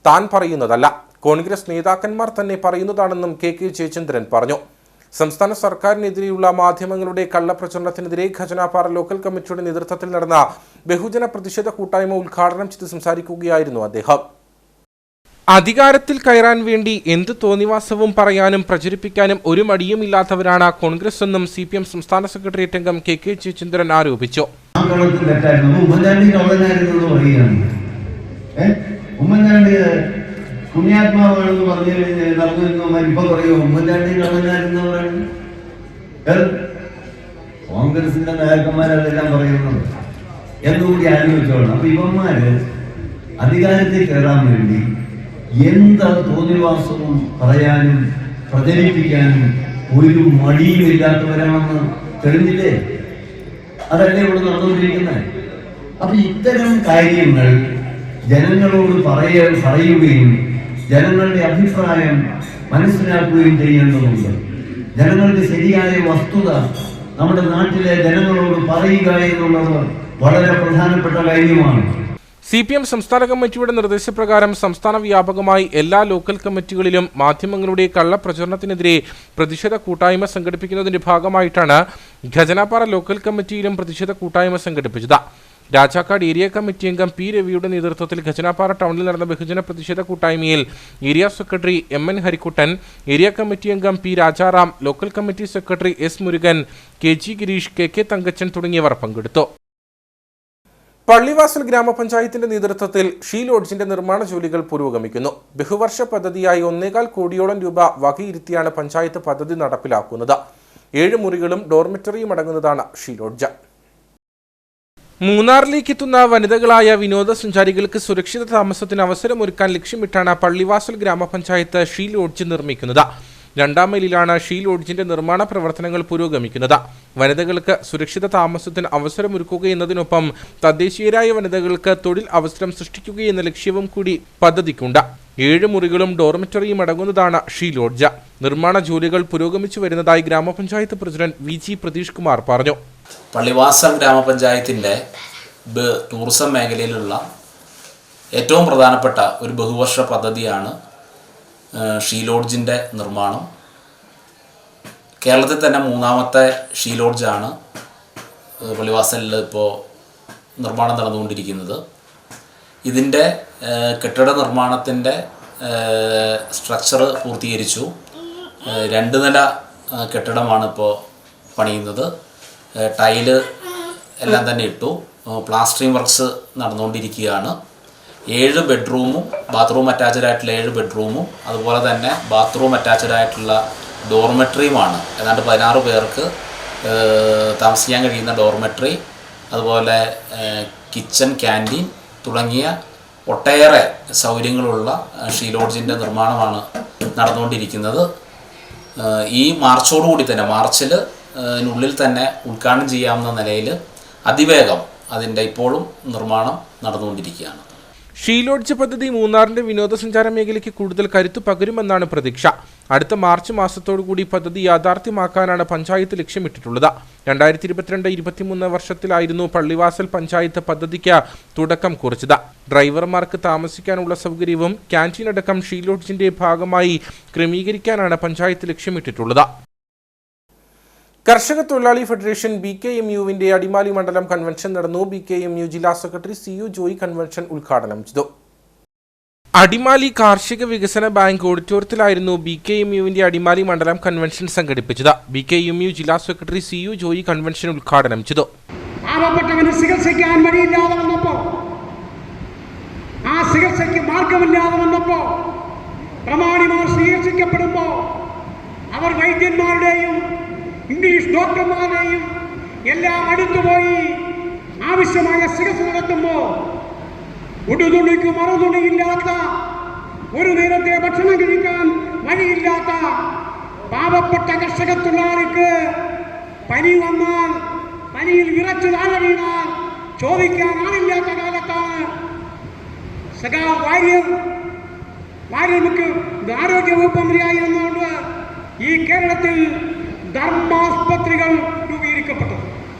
താൻ പറയുന്നതല്ല, കോൺഗ്രസ് നേതാക്കന്മാർ തന്നെ പറയുന്നതാണെന്നും KK ജയചന്ദ്രൻ പറഞ്ഞു. സംസ്ഥാന സർക്കാരിനെതിരെയുള്ള മാധ്യമങ്ങളുടെ കള്ളപ്രചരണത്തിനെതിരെ ഖജനാപ്പാറ ലോക്കൽ കമ്മിറ്റിയുടെ നേതൃത്വത്തിൽ നടന്ന ബഹുജന പ്രതിഷേധ കൂട്ടായ്മ ഉദ്ഘാടനം ചെയ്ത് സംസാരിക്കുകയായിരുന്നു അദ്ദേഹം. അധികാരത്തിൽ കയറാൻ വേണ്ടി എന്ത് തോന്നിവാസവും പറയാനും പ്രചരിപ്പിക്കാനും ഒരു മടിയുമില്ലാത്തവരാണ് കോൺഗ്രസ് എന്നും CPM സംസ്ഥാന സെക്രട്ടേറിയറ്റ് അംഗം KK ജയചന്ദ്രൻ ആരോപിച്ചു. ഉമ്മൻചാണ്ടി പുണ്യാത്മാവാണെന്ന് പറഞ്ഞു നടന്നിരുന്നവന്മാർ ഇപ്പൊ പറയുമോ ഉമ്മൻചാണ്ടി കള്ളനായിരുന്നവരാണ്? കോൺഗ്രസിന്റെ നേതാക്കന്മാരതെല്ലാം പറയുന്നത് എന്നുകൂടി ആലോചിച്ചോളണം. അപ്പൊ ഇവന്മാര് അധികാരത്തിൽ കയറാൻ വേണ്ടി എന്താ തോന്നിവാസവും പറയാനും പ്രചരിപ്പിക്കാനും ഒരു മടിയുമില്ലാത്തവരാണെന്ന് തെളിഞ്ഞില്ലേ? അതല്ലേ ഇവിടെ നടന്നുകൊണ്ടിരിക്കുന്നത്. അപ്പൊ ഇത്തരം കാര്യങ്ങൾ ജനങ്ങളോട് പറയുകയും ജനങ്ങളുടെ അഭിപ്രായം മനസ്സിലാക്കുകയും ചെയ്യേണ്ടതുണ്ട്. ജനങ്ങളുടെ ശരിയായ വസ്തുത നമ്മുടെ നാട്ടിലെ ജനങ്ങളോട് പറയുക എന്നുള്ളത് വളരെ പ്രധാനപ്പെട്ട കാര്യമാണ്. CPM സംസ്ഥാന കമ്മിറ്റിയുടെ നിർദ്ദേശപ്രകാരം സംസ്ഥാന വ്യാപകമായി എല്ലാ ലോക്കൽ കമ്മിറ്റികളിലും മാധ്യമങ്ങളുടെ കള്ളപ്രചരണത്തിനെതിരെ പ്രതിഷേധ കൂട്ടായ്മ സംഘടിപ്പിക്കുന്നതിന്റെ ഭാഗമായിട്ടാണ് ഖജനാപ്പാറ ലോക്കൽ കമ്മിറ്റിയിലും പ്രതിഷേധ കൂട്ടായ്മ സംഘടിപ്പിച്ചത്. രാജാക്കാട് ഏരിയ കമ്മിറ്റി അംഗം P രവിയുടെ നേതൃത്വത്തിൽ ഖജനാപ്പാറ ടൗണിൽ നടന്ന ബഹുജന പ്രതിഷേധ കൂട്ടായ്മയിൽ area secretary MN Harikuttan, area committee അംഗം P Rajaram, local committee secretary S Murugan, KG Girish, KK Thankachan തുടങ്ങിയവർ പങ്കെടുത്തു. പള്ളിവാസൽ ഗ്രാമപഞ്ചായത്തിന്റെ നേതൃത്വത്തിൽ ഷീ ലോഡ്ജിന്റെ നിർമ്മാണ ജോലികൾ പുരോഗമിക്കുന്നു. ബഹുവർഷ പദ്ധതിയായി 1.25 കോടിയോളം രൂപ വകയിരുത്തിയാണ് പഞ്ചായത്ത് പദ്ധതി നടപ്പിലാക്കുന്നത്. 7 മുറികളും ഡോർമെറ്ററിയും അടങ്ങുന്നതാണ് ഷീ ലോഡ്ജ്. മൂന്നാറിലേക്ക് എത്തുന്ന വനിതകളായ വിനോദസഞ്ചാരികൾക്ക് സുരക്ഷിത താമസത്തിന് അവസരമൊരുക്കാൻ ലക്ഷ്യമിട്ടാണ് പള്ളിവാസൽ ഗ്രാമപഞ്ചായത്ത് ഷീ ലോഡ്ജ് നിർമ്മിക്കുന്നത്. 2ാം മൈലിലാണ് ഷീ ലോഡ്ജിന്റെ നിർമ്മാണ പ്രവർത്തനങ്ങൾ പുരോഗമിക്കുന്നത്. വനിതകൾക്ക് സുരക്ഷിത താമസത്തിന് അവസരമൊരുക്കുക എന്നതിനൊപ്പം തദ്ദേശീയരായ വനിതകൾക്ക് തൊഴിൽ അവസരം സൃഷ്ടിക്കുകയെന്ന ലക്ഷ്യവും കൂടി പദ്ധതിക്കുണ്ട്. 7 മുറികളും ഡോർമെറ്ററിയും അടങ്ങുന്നതാണ് ഷീ ലോഡ്ജ്. നിർമ്മാണ ജോലികൾ പുരോഗമിച്ചു വരുന്നതായി ഗ്രാമപഞ്ചായത്ത് പ്രസിഡന്റ് VG പ്രതീഷ് കുമാർ പറഞ്ഞു. പള്ളിവാസൽ ഗ്രാമപഞ്ചായത്തിൻ്റെ ടൂറിസം മേഖലയിലുള്ള ഏറ്റവും പ്രധാനപ്പെട്ട ഒരു ബഹുവർഷ പദ്ധതിയാണ് ഷീ ലോഡ്ജിൻ്റെ നിർമ്മാണം. കേരളത്തിൽ തന്നെ 3ാമത്തെ ഷീ ലോഡ്ജാണ് പള്ളിവാസലിൽ ഇപ്പോൾ നിർമ്മാണം നടന്നുകൊണ്ടിരിക്കുന്നത്. ഇതിൻ്റെ കെട്ടിട നിർമ്മാണത്തിൻ്റെ സ്ട്രക്ചർ പൂർത്തീകരിച്ചു. 2 നില കെട്ടിടമാണ് ഇപ്പോൾ പണിയുന്നത്. ടൈല് എല്ലാം തന്നെ ഇട്ടു. പ്ലാസ്റ്ററിംഗ് വർക്ക്സ് നടന്നുകൊണ്ടിരിക്കുകയാണ്. 7 ബെഡ്റൂമും ബാത്റൂം അറ്റാച്ച്ഡ് ആയിട്ടുള്ള 7 ബെഡ്റൂമും അതുപോലെ തന്നെ ബാത്റൂം അറ്റാച്ച്ഡ് ആയിട്ടുള്ള ഡോർമെട്രിയുമാണ്. ഏതാണ്ട് 16 പേർക്ക് താമസിക്കാൻ കഴിയുന്ന ഡോർമെട്രി, അതുപോലെ കിച്ചൺ, ക്യാൻറ്റീൻ തുടങ്ങിയ ഒട്ടേറെ സൗകര്യങ്ങളുള്ള ഷീ ലോഡ്ജിൻ്റെ നിർമ്മാണമാണ് നടന്നുകൊണ്ടിരിക്കുന്നത്. ഈ മാർച്ചോടുകൂടി തന്നെ മാർച്ചിനുള്ളിൽ തന്നെ ഉദ്ഘാടനം ചെയ്യാവുന്ന നിലയിൽ അതിവേഗം അതിൻ്റെ ഇപ്പോഴും നിർമ്മാണം നടന്നുകൊണ്ടിരിക്കുകയാണ്. ഷീ ലോഡ്ജ് പദ്ധതി മൂന്നാറിന്റെ വിനോദസഞ്ചാര മേഖലയ്ക്ക് കൂടുതൽ കരുത്തു പകരുമെന്നാണ് പ്രതീക്ഷ. അടുത്ത മാർച്ച് മാസത്തോടുകൂടി പദ്ധതി യാഥാർത്ഥ്യമാക്കാനാണ് പഞ്ചായത്ത് ലക്ഷ്യമിട്ടിട്ടുള്ളത്. 2022-23 വർഷത്തിലായിരുന്നു പള്ളിവാസൽ പഞ്ചായത്ത് പദ്ധതിക്ക് തുടക്കം കുറിച്ചത്. ഡ്രൈവർമാർക്ക് താമസിക്കാനുള്ള സൗകര്യവും ക്യാൻറ്റീൻ അടക്കം ഷീ ലോഡ്ജിന്റെ ഭാഗമായി ക്രമീകരിക്കാനാണ് പഞ്ചായത്ത് ലക്ഷ്യമിട്ടിട്ടുള്ളത്. കർഷക തൊഴിലാളി ഫെഡറേഷൻ BKMUവിന്റെ അടിമാലി മണ്ഡലം കൺവെൻഷൻ നടന്നു. BKMU ജില്ലാ സെക്രട്ടറി CU ജോയി കൺവെൻഷൻ ഉദ്ഘാടനം ചെയ്തു. അടിമാലി കാർഷിക വികസന ബാങ്ക് ഓഡിറ്റോറിയത്തിലായിരുന്നു BKMUവിന്റെ അടിമാലി മണ്ഡലം കൺവെൻഷൻ സംഘടിപ്പിച്ചത്. BKMU ജില്ലാ സെക്രട്ടറി CU ജോയി കൺവെൻഷൻ ഉദ്ഘാടനം ചെയ്തു. ചികിത്സിക്കാൻ വഴിയില്ലാതെ വന്നപ്പോൾ, ആ ചികിത്സയ്ക്ക് മാർഗമില്ലാതെ വന്നപ്പോൾ, പ്രമാണിമാർ ചികിത്സിക്കപ്പെടുമ്പോൾ അവർ വൈദ്യന്മാരുടെയും ഇംഗ്ലീഷ് ഡോക്ടർമാരെയും എല്ലാം അടുത്തുപോയി ആവശ്യമായ ചികിത്സ നടത്തുമ്പോൾ ഉടുതുണിക്ക് മറുതുണിയില്ലാത്ത, ഒരു നേരത്തെ ഭക്ഷണം കഴിക്കാൻ വഴിയില്ലാത്ത പാവപ്പെട്ട കർഷക തൊഴിലാളിക്ക് പനി വന്നാൽ, പനിയിൽ വിറച്ചു താഴെ വീണാൽ ചോദിക്കാൻ ആളില്ലാത്ത കാലത്താണ് സഖാവ് വാര്യർ നമുക്ക് ആരോഗ്യവകുപ്പ് മന്ത്രിയായിരുന്നുകൊണ്ട് ഈ കേരളത്തിൽ ധർമാസ്പത്രികൾ രൂപീകരിക്കപ്പെട്ടത്.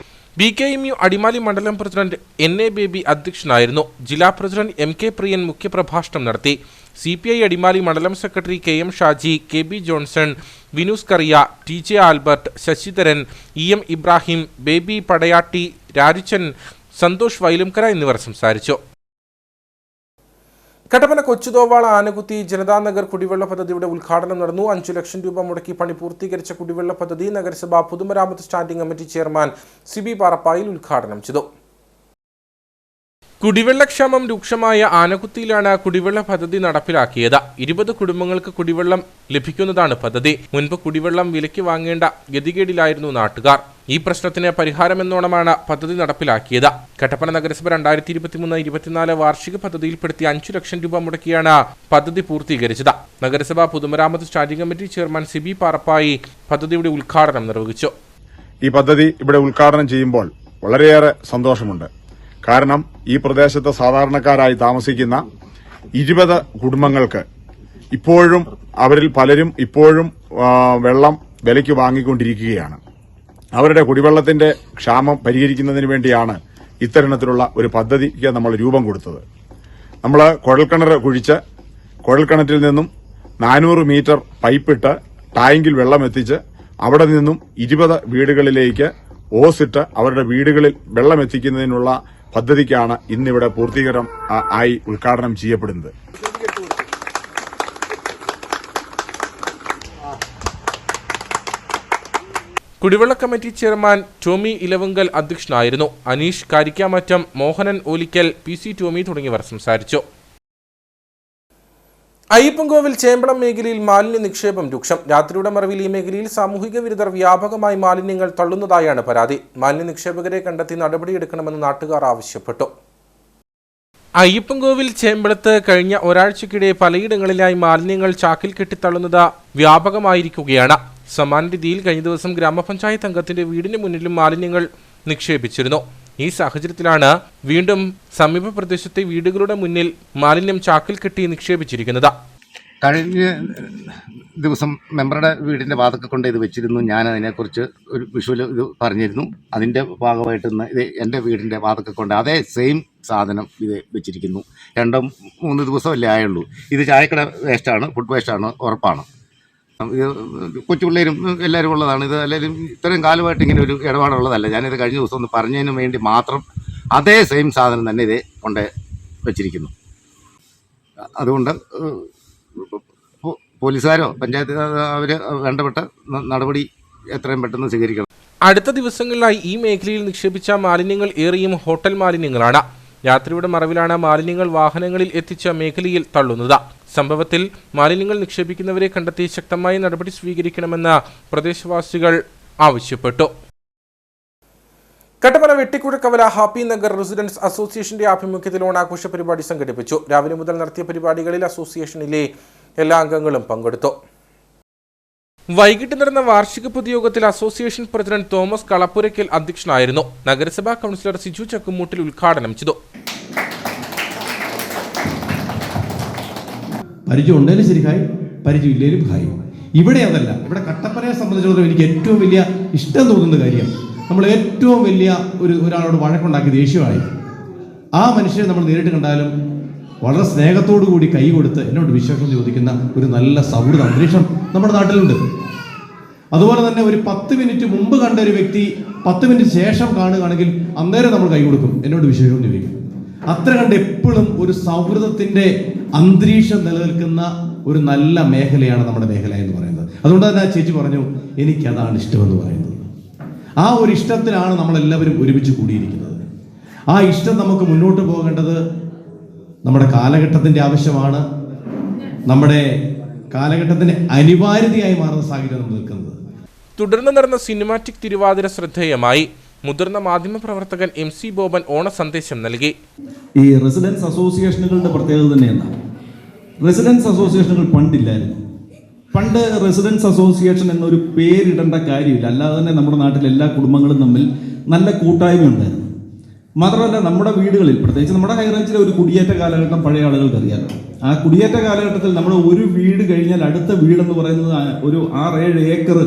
BKMU അടിമാലി മണ്ഡലം പ്രസിഡന്റ് NA ബേബി അധ്യക്ഷനായിരുന്നു. ജില്ലാ പ്രസിഡന്റ് MK പ്രിയൻ മുഖ്യപ്രഭാഷണം നടത്തി. CPI അടിമാലി മണ്ഡലം secretary KM Shaji, KB Johnson, Vinoos Kariya, TJ Albert, Sasidharan, EM Ibrahim, Baby Padayatti, Rajichan, Santhosh Vailumkara എന്നിവർ സംസാരിച്ചു. കട്ടപ്പന കൊച്ചുതോവാള ആനകുത്തി ജനതാനഗർ കുടിവെള്ള പദ്ധതിയുടെ ഉദ്ഘാടനം നടന്നു. 5 ലക്ഷം രൂപ മുടക്കി പണി പൂർത്തീകരിച്ച കുടിവെള്ള പദ്ധതി നഗരസഭ പൊതുമരാമത്ത് standing committee chairman CB Parappayil ഉദ്ഘാടനം ചെയ്തു. കുടിവെള്ളക്ഷാമം രൂക്ഷമായ ആനകുത്തിയിലാണ് കുടിവെള്ള പദ്ധതി നടപ്പിലാക്കിയത്. 20 കുടുംബങ്ങൾക്ക് കുടിവെള്ളം ലഭിക്കുന്നതാണ് പദ്ധതി. മുൻപ് കുടിവെള്ളം വിലയ്ക്ക് വാങ്ങേണ്ട ഗതികേടിലായിരുന്നു നാട്ടുകാർ. ഈ പ്രശ്നത്തിന് പരിഹാരമെന്നോണമാണ് പദ്ധതി നടപ്പിലാക്കിയത്. കട്ടപ്പന നഗരസഭ 2023-24 വാർഷിക പദ്ധതിയിൽപ്പെടുത്തി 5 ലക്ഷം രൂപ മുടക്കിയാണ് പദ്ധതി പൂർത്തീകരിച്ചത്. നഗരസഭ പൊതുമരാമത്ത് standing committee chairman CB Parappayi പദ്ധതിയുടെ ഉദ്ഘാടനം നിർവഹിച്ചു. ഈ പദ്ധതി ഇവിടെ ഉദ്ഘാടനം ചെയ്യുമ്പോൾ വളരെയേറെ സന്തോഷമുണ്ട്. കാരണം ഈ പ്രദേശത്ത് സാധാരണക്കാരായി താമസിക്കുന്ന 20 കുടുംബങ്ങൾക്ക് ഇപ്പോഴും, അവരിൽ പലരും ഇപ്പോഴും വെള്ളം വിലയ്ക്ക് വാങ്ങിക്കൊണ്ടിരിക്കുകയാണ്. അവരുടെ കുടിവെള്ളത്തിന്റെ ക്ഷാമം പരിഹരിക്കുന്നതിന് വേണ്ടിയാണ് ഇത്തരത്തിലുള്ള ഒരു പദ്ധതിക്ക് നമ്മൾ രൂപം കൊടുത്തത്. നമ്മൾ കുഴൽക്കിണർ കുഴിച്ച് കുഴൽക്കിണറ്റിൽ നിന്നും 400 മീറ്റർ പൈപ്പിട്ട് ടാങ്കിൽ വെള്ളം എത്തിച്ച് അവിടെ നിന്നും 20 വീടുകളിലേക്ക് ഓസിട്ട് അവരുടെ വീടുകളിൽ വെള്ളം എത്തിക്കുന്നതിനുള്ള പദ്ധതിക്കാണ് ഇന്നിവിടെ പൂർത്തീകരണം ആയി ഉദ്ഘാടനം ചെയ്യപ്പെടുന്നത്. കുടിവെള്ള കമ്മിറ്റി ചെയർമാൻ ടോമി ഇലവുങ്കൽ അധ്യക്ഷനായിരുന്നു. അനീഷ് കാരിക്കാമറ്റം, മോഹനൻ ഓലിക്കൽ, PC ടോമി തുടങ്ങിയവർ സംസാരിച്ചു. അയ്യപ്പൻകോവിൽ ചേമ്പളം മേഖലയിൽ മാലിന്യ നിക്ഷേപം രൂക്ഷം. രാത്രിയുടെ മറവിൽ ഈ മേഖലയിൽ സാമൂഹിക വിരുദ്ധർ വ്യാപകമായി മാലിന്യങ്ങൾ തള്ളുന്നതായാണ് പരാതി. മാലിന്യ നിക്ഷേപകരെ കണ്ടെത്തി നടപടിയെടുക്കണമെന്ന് നാട്ടുകാർ ആവശ്യപ്പെട്ടു. അയ്യപ്പൻകോവിൽ ചേമ്പളത്ത് കഴിഞ്ഞ ഒരാഴ്ചക്കിടെ പലയിടങ്ങളിലായി മാലിന്യങ്ങൾ ചാക്കിൽ കെട്ടിത്തള്ളുന്നത് വ്യാപകമായിരിക്കുകയാണ്. സമാന രീതിയിൽ കഴിഞ്ഞ ദിവസം ഗ്രാമപഞ്ചായത്ത് അംഗത്തിന്റെ വീടിന് മുന്നിലും മാലിന്യങ്ങൾ നിക്ഷേപിച്ചിരുന്നു. ഈ സാഹചര്യത്തിലാണ് വീണ്ടും സമീപ പ്രദേശത്തെ വീടുകളുടെ മുന്നിൽ മാലിന്യം ചാക്കിൽ കെട്ടി നിക്ഷേപിച്ചിരിക്കുന്നത്. കഴിഞ്ഞ ദിവസം മെമ്പറുടെ വീടിൻ്റെ വാതൊക്കെ കൊണ്ട് ഇത് വെച്ചിരുന്നു. ഞാൻ അതിനെക്കുറിച്ച് ഒരു വിഷ്വൽ ഇത് പറഞ്ഞിരുന്നു. അതിൻ്റെ ഭാഗമായിട്ട് ഇന്ന് ഇത് എൻ്റെ വീടിൻ്റെ വാതൊക്കെ കൊണ്ട് അതേ സെയിം സാധനം ഇത് വെച്ചിരിക്കുന്നു. 2-3 ദിവസമല്ലേ ആയുള്ളൂ. ഇത് ചായക്കട വേസ്റ്റാണ്, ഫുഡ് വേസ്റ്റാണ്, ഉറപ്പാണ്. ഇത് കൊച്ചുപിള്ളേരും എല്ലാവരും ഉള്ളതാണ്. ഇത് എല്ലാവരും ഇത്രയും കാലമായിട്ട് ഇങ്ങനെ ഒരു ഇടപാടുള്ളതല്ല. ഞാനിത് കഴിഞ്ഞ ദിവസം ഒന്ന് പറഞ്ഞതിന് വേണ്ടി മാത്രം അതേ സെയിം സാധനം തന്നെ ഇത് കൊണ്ട് വെച്ചിരിക്കുന്നു. അതുകൊണ്ട് പോലീസുകാരോ പഞ്ചായത്ത് അവർ വേണ്ടപ്പെട്ട നടപടി എത്രയും പെട്ടെന്ന് സ്വീകരിക്കണം. അടുത്ത ദിവസങ്ങളിലായി ഈ മേഖലയിൽ നിക്ഷേപിച്ച മാലിന്യങ്ങൾ ഏറിയും ഹോട്ടൽ മാലിന്യങ്ങളാണ്. രാത്രിയുടെ മറവിലാണ് മാലിന്യങ്ങൾ വാഹനങ്ങളിൽ എത്തിച്ച മേഖലയിൽ തള്ളുന്നത്. സംഭവത്തിൽ മാലിന്യങ്ങൾ നിക്ഷേപിക്കുന്നവരെ കണ്ടെത്തി ശക്തമായ നടപടി സ്വീകരിക്കണമെന്ന് പ്രദേശവാസികൾ ആവശ്യപ്പെട്ടു. കട്ടപ്പന വെട്ടിക്കുഴക്കവല ഹാപ്പി നഗർ റെസിഡൻസ് അസോസിയേഷന്റെ ആഭിമുഖ്യത്തിൽ ഓണാഘോഷ പരിപാടി സംഘടിപ്പിച്ചു. രാവിലെ മുതൽ നടത്തിയ പരിപാടികളിൽ അസോസിയേഷനിലെ എല്ലാ അംഗങ്ങളും പങ്കെടുത്തു. വൈകിട്ട് നടന്ന വാർഷിക പൊതുയോഗത്തിൽ അസോസിയേഷൻ പ്രസിഡന്റ് തോമസ് കളപ്പുരയ്ക്കൽ അധ്യക്ഷനായിരുന്നു. നഗരസഭാ കൗൺസിലർ സിജു ചക്കുമൂട്ടിൽ ഉദ്ഘാടനം ചെയ്തു. പരിചയം ഉണ്ടെങ്കിലും ശരി ഹായ്, പരിചയം ഇല്ലെങ്കിലും ഹായ്. ഇവിടെ അതല്ല. ഇവിടെ കട്ടപ്പനയെ സംബന്ധിച്ചിടത്തോളം എനിക്ക് ഏറ്റവും വലിയ ഇഷ്ടം തോന്നുന്ന കാര്യം, നമ്മൾ ഏറ്റവും വലിയ ഒരാളോട് വഴക്കുണ്ടാക്കി ദേഷ്യമായി ആ മനുഷ്യനെ നമ്മൾ നേരിട്ട് കണ്ടാലും വളരെ സ്നേഹത്തോടു കൂടി കൈ കൊടുത്ത് എന്നോട് വിശേഷം ചോദിക്കുന്ന ഒരു നല്ല സൗഹൃദ അന്തരീക്ഷം നമ്മുടെ നാട്ടിലുണ്ട്. അതുപോലെ തന്നെ ഒരു 10 മിനിറ്റ് മുമ്പ് കണ്ട ഒരു വ്യക്തി 10 മിനിറ്റ് ശേഷം കാണുകയാണെങ്കിൽ അന്നേരം നമ്മൾ കൈ കൊടുക്കും, എന്നോട് വിശേഷം ചോദിക്കും. അത്ര കണ്ട് എപ്പോഴും ഒരു സൗഹൃദത്തിന്റെ അന്തരീക്ഷം നിലനിൽക്കുന്ന ഒരു നല്ല മേഖലയാണ് നമ്മുടെ മേഖല എന്ന് പറയുന്നത്. അതുകൊണ്ട് തന്നെ ചേച്ചി പറഞ്ഞു എനിക്കതാണ് ഇഷ്ടമെന്ന് പറയുന്നത്. ആ ഒരു ഇഷ്ടത്തിലാണ് നമ്മളെല്ലാവരും ഒരുമിച്ച് കൂടിയിരിക്കുന്നത്. ആ ഇഷ്ടം നമുക്ക് മുന്നോട്ട് പോകേണ്ടത് നമ്മുടെ കാലഘട്ടത്തിന്റെ ആവശ്യമാണ്. നമ്മുടെ കാലഘട്ടത്തിന്റെ അനിവാര്യതയായി മാറുന്ന സാഹചര്യം നമ്മൾ നിൽക്കുന്നത്. തുടർന്ന് നടന്ന സിനിമാറ്റിക് തിരുവാതിര ശ്രദ്ധേയമായി. മുതിർന്ന മാധ്യമപ്രവർത്തകൻ MC ബോബൻ ഓണ സന്ദേശം നൽകി. ഈ റെസിഡൻസ് അസോസിയേഷനുകളുടെ പ്രത്യേകത തന്നെ എന്താണ്? റെസിഡൻസ് അസോസിയേഷനുകൾ പണ്ടില്ലായിരുന്നു. പണ്ട് റെസിഡൻസ് അസോസിയേഷൻ എന്നൊരു പേരിടേണ്ട കാര്യമില്ല. അല്ലാതെ തന്നെ നമ്മുടെ നാട്ടിലെ എല്ലാ കുടുംബങ്ങളും തമ്മിൽ നല്ല കൂട്ടായ്മ ഉണ്ടായിരുന്നു. മാത്രമല്ല നമ്മുടെ വീടുകളിൽ, പ്രത്യേകിച്ച് നമ്മുടെ ഹൈറേഞ്ചിലെ ഒരു കുടിയേറ്റ കാലഘട്ടം പഴയ ആളുകൾക്ക് അറിയാമല്ലോ. ആ കുടിയേറ്റ കാലഘട്ടത്തിൽ നമ്മൾ ഒരു വീട് കഴിഞ്ഞാൽ അടുത്ത വീടെന്ന് പറയുന്നത് ഒരു 6-7 ഏക്കർ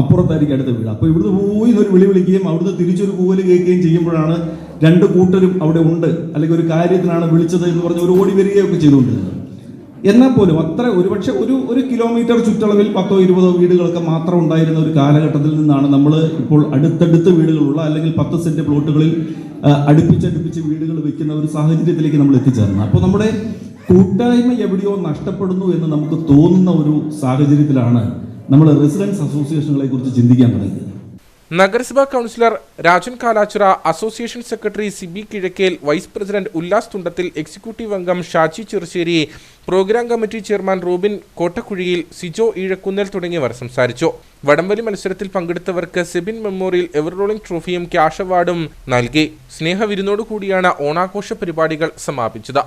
അപ്പുറത്തായിരിക്കും അടുത്ത വീട്. അപ്പോൾ ഇവിടുന്ന് പോയി ഒരു വിളി വിളിക്കുകയും അവിടുന്ന് തിരിച്ചൊരു കൂവൽ കേൾക്കുകയും ചെയ്യുമ്പോഴാണ് 2 കൂട്ടരും അവിടെ ഉണ്ട്, അല്ലെങ്കിൽ ഒരു കാര്യത്തിനാണ് വിളിച്ചത് എന്ന് പറഞ്ഞ് ഒരു ഓടി വരികയൊക്കെ ചെയ്തുകൊണ്ടിരുന്നത്. എന്നാൽ പോലും അത്ര ഒരുപക്ഷെ ഒരു കിലോമീറ്റർ ചുറ്റളവിൽ 10-20 വീടുകളൊക്കെ മാത്രം ഉണ്ടായിരുന്ന ഒരു കാലഘട്ടത്തിൽ നിന്നാണ് നമ്മൾ ഇപ്പോൾ അടുത്തടുത്ത് വീടുകളുള്ള അല്ലെങ്കിൽ 10 സെന്റ് പ്ലോട്ടുകളിൽ അടുപ്പിച്ചടുപ്പിച്ച് വീടുകൾ വെക്കുന്ന ഒരു സാഹചര്യത്തിലേക്ക് നമ്മൾ എത്തിച്ചേർന്നത്. അപ്പോൾ നമ്മുടെ കൂട്ടായ്മ എവിടെയോ നഷ്ടപ്പെടുന്നു എന്ന് നമുക്ക് തോന്നുന്ന ഒരു സാഹചര്യത്തിലാണ് നമ്മൾ റെസിഡൻസ് അസോസിയേഷനുകളെ കുറിച്ച് ചിന്തിക്കാൻ തുടങ്ങിയത്. നഗരസഭാ councillor Rajan Kalachira, association secretary Sibi Kizhakkel, vice president Ullas Thundathil, executive അംഗം Shaji Cherussery, programme committee chairman Robin Kottakuzhiyil, Sijo Eezhakkunnel തുടങ്ങിയവർ സംസാരിച്ചു. വടംവലി മത്സരത്തിൽ പങ്കെടുത്തവർക്ക് സെബിൻ മെമ്മോറിയൽ എവർ റോളിംഗ് ട്രോഫിയും ക്യാഷ് അവാർഡും നൽകി. സ്നേഹവിരുന്നോടുകൂടിയാണ് ഓണാഘോഷ പരിപാടികൾ സമാപിച്ചത്.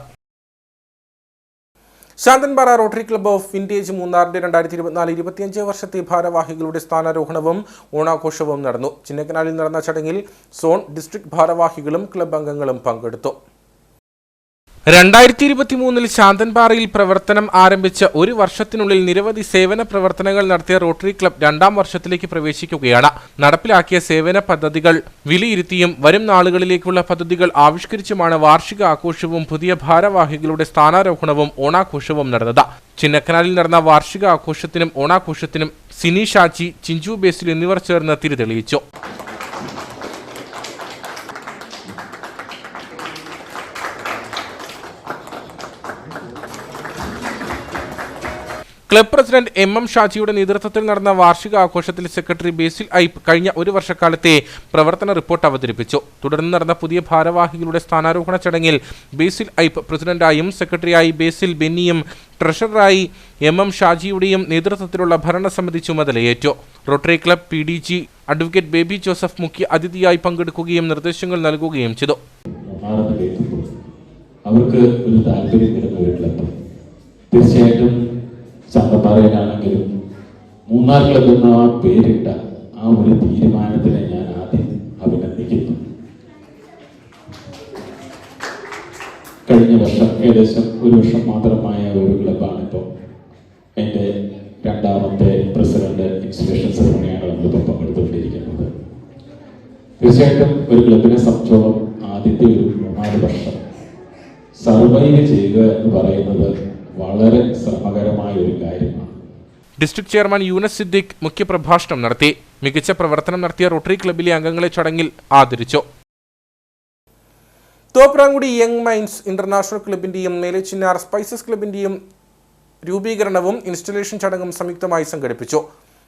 Santhanpara rotary club of vintage മൂന്നാറിന്റെ 2024-25 വർഷത്തെ ഭാരവാഹികളുടെ സ്ഥാനാരോഹണവും ഓണാഘോഷവും നടന്നു. ചിന്നക്കനാലിൽ നടന്ന ചടങ്ങിൽ സോൺ ഡിസ്ട്രിക്ട് ഭാരവാഹികളും ക്ലബ്ബ് അംഗങ്ങളും പങ്കെടുത്തു. 2023 ശാന്തൻപാറയിൽ പ്രവർത്തനം ആരംഭിച്ച ഒരു വർഷത്തിനുള്ളിൽ നിരവധി സേവന പ്രവർത്തനങ്ങൾ നടത്തിയ റോട്ടറി ക്ലബ്ബ് 2ാം വർഷത്തിലേക്ക് പ്രവേശിക്കുകയാണ്. നടപ്പിലാക്കിയ സേവന പദ്ധതികൾ വിലയിരുത്തിയും വരും നാളുകളിലേക്കുള്ള പദ്ധതികൾ ആവിഷ്കരിച്ചുമാണ് വാർഷിക ആഘോഷവും പുതിയ ഭാരവാഹികളുടെ സ്ഥാനാരോഹണവും ഓണാഘോഷവും നടന്നത്. ചിന്നക്കനാലിൽ നടന്ന വാർഷിക ആഘോഷത്തിനും ഓണാഘോഷത്തിനും സിനി ഷാച്ചി, ചിഞ്ചു ബേസിൽ എന്നിവർ ചേർന്ന് തിരിതെളിയിച്ചു. ക്ലബ് പ്രസിഡന്റ് MM ഷാജിയുടെ നേതൃത്വത്തിൽ നടന്ന വാർഷിക ആഘോഷത്തിൽ സെക്രട്ടറി ബേസിൽ ഐപ്പ് കഴിഞ്ഞ ഒരു വർഷക്കാലത്തെ പ്രവർത്തന റിപ്പോർട്ട് അവതരിപ്പിച്ചു. തുടർന്ന് നടന്ന പുതിയ ഭാരവാഹികളുടെ സ്ഥാനാരോഹണ ചടങ്ങിൽ ബേസിൽ ഐപ്പ് പ്രസിഡന്റായും സെക്രട്ടറിയായി ബേസിൽ ബെന്നിയും ട്രഷററായി MM ഷാജിയുടെയും നേതൃത്വത്തിലുള്ള ഭരണസമിതി ചുമതലയേറ്റു. Rotary club PDG advocate baby Joseph മുഖ്യ അതിഥിയായി പങ്കെടുക്കുകയും നിർദ്ദേശങ്ങൾ നൽകുകയും ചെയ്തു. അവർക്ക് ഒരു താല്പര്യം വരുന്ന ഒരു ക്ലബ്ബ് തീർച്ചയായിട്ടും ശാന്തൻപാറയിലാണെങ്കിലും മൂന്നാർ ക്ലബ്ബ് എന്ന ആ പേരിട്ട ആ ഒരു തീരുമാനത്തിനെ ഞാൻ ആദ്യം അഭിനന്ദിക്കുന്നു. കഴിഞ്ഞ വർഷം ഏകദേശം ഒരു വർഷം മാത്രമായ ഒരു ക്ലബ്ബാണ് ഇപ്പോൾ എൻ്റെ 2ാമത്തെ തീർച്ചയായിട്ടും ഒരു ക്ലബിനെ സംബന്ധിച്ചോളം ആദ്യത്തെ ഒരു 3-4 വർഷം സർവൈവ് ചെയ്യുക എന്ന് പറയുന്നത് വളരെ ശ്രമകരമായ ഒരു കാര്യമാണ്. ഡിസ്ട്രിക്ട് ചെയർമാൻ യൂനസ് സിദ്ദിഖ് മുഖ്യപ്രഭാഷണം നടത്തി. മികച്ച പ്രവർത്തനം നടത്തിയ റോട്ടറി ക്ലബിലെ അംഗങ്ങളെ ചടങ്ങിൽ ആദരിച്ചു. തോപ്രാങ്കുടി യങ് മൈൻഡ്സ് ഇന്റർനാഷണൽ ക്ലബിന്റെയും മേലെച്ചിന്നാർ സ്പൈസസ് ക്ലബിന്റെയും രൂപീകരണവും ഇൻസ്റ്റലേഷൻ ചടങ്ങും സംയുക്തമായി സംഘടിപ്പിച്ചു.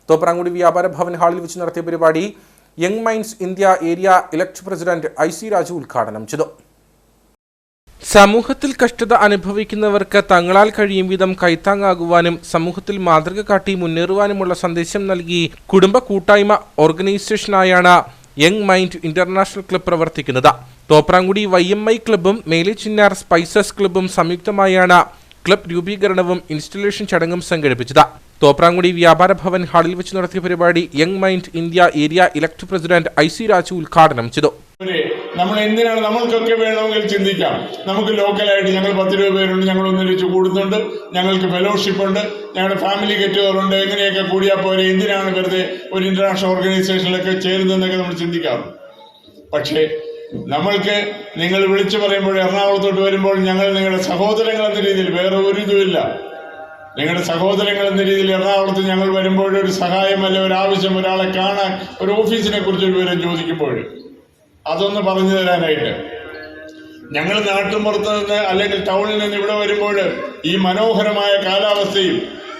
തോപ്രാങ്കുടി വ്യാപാര ഭവൻ ഹാളിൽ വെച്ച് നടത്തിയ പരിപാടി young minds India area elect president IC Raju ഉദ്ഘാടനം ചെയ്തു. സമൂഹത്തിൽ കഷ്ടത അനുഭവിക്കുന്നവർക്ക് തങ്ങളാൽ കഴിയും വിധം കൈത്താങ്ങാകുവാനും സമൂഹത്തിൽ മാതൃക കാട്ടി മുന്നേറുവാനുമുള്ള സന്ദേശം നൽകി കുടുംബ കൂട്ടായ്മ ഓർഗനൈസേഷനായാണ് യങ് മൈൻഡ് ഇന്റർനാഷണൽ ക്ലബ് പ്രവർത്തിക്കുന്നത്. തോപ്രാങ്കുടി YMI ക്ലബും മേലെച്ചിന്നാർ സ്പൈസസ് ക്ലബും സംയുക്തമായാണ് ക്ലബ് രൂപീകരണവും ഇൻസ്റ്റലേഷൻ ചടങ്ങും സംഘടിപ്പിച്ചത്. തോപ്രാങ്കുടി വ്യാപാര ഭവൻ ഹാളിൽ വെച്ച് നടത്തിയ പരിപാടി young mind India area elect president IC Raju ഉദ്ഘാടനം ചെയ്തു. നമ്മൾ എന്തിനാണ്, നമ്മൾക്കൊക്കെ വേണമെങ്കിൽ ചിന്തിക്കാം. നമുക്ക് ലോക്കലായിട്ട് ഞങ്ങൾ 10 രൂപ പേരുണ്ട്, ഞങ്ങൾ ഒന്നിരിച്ച് കൂടുന്നുണ്ട്, ഞങ്ങൾക്ക് ഫെലോഷിപ്പ് ഉണ്ട്, ഞങ്ങളുടെ ഫാമിലി ഗെറ്റുകളുണ്ട്, എങ്ങനെയൊക്കെ കൂടിയാൽ പോലെ എന്തിനാണ് വെറുതെ ഒരു ഇന്റർനാഷണൽ ഓർഗനൈസേഷനിലൊക്കെ ചേരുന്നതെന്നൊക്കെ നമ്മൾ ചിന്തിക്കാറുണ്ട്. പക്ഷേ നമ്മൾക്ക് നിങ്ങൾ വിളിച്ചു പറയുമ്പോൾ എറണാകുളത്തോട്ട് വരുമ്പോൾ ഞങ്ങൾ നിങ്ങളുടെ സഹോദരങ്ങൾ എന്ന രീതിയിൽ, വേറെ ഒരു ഇതുമില്ല, നിങ്ങളുടെ സഹോദരങ്ങൾ എന്ന രീതിയിൽ എറണാകുളത്ത് ഞങ്ങൾ വരുമ്പോൾ ഒരു സഹായമല്ല ഒരു ആവശ്യം, ഒരാളെ കാണാൻ, ഒരു ഓഫീസിനെ കുറിച്ച് ഒരു വിവരം ചോദിക്കുമ്പോൾ അതൊന്ന് പറഞ്ഞു തരാനായിട്ട് ഞങ്ങൾ നാട്ടുമ്പുറത്ത് നിന്ന് അല്ലെങ്കിൽ ടൗണിൽ നിന്ന് ഇവിടെ വരുമ്പോൾ ഈ മനോഹരമായ കാലാവസ്ഥയും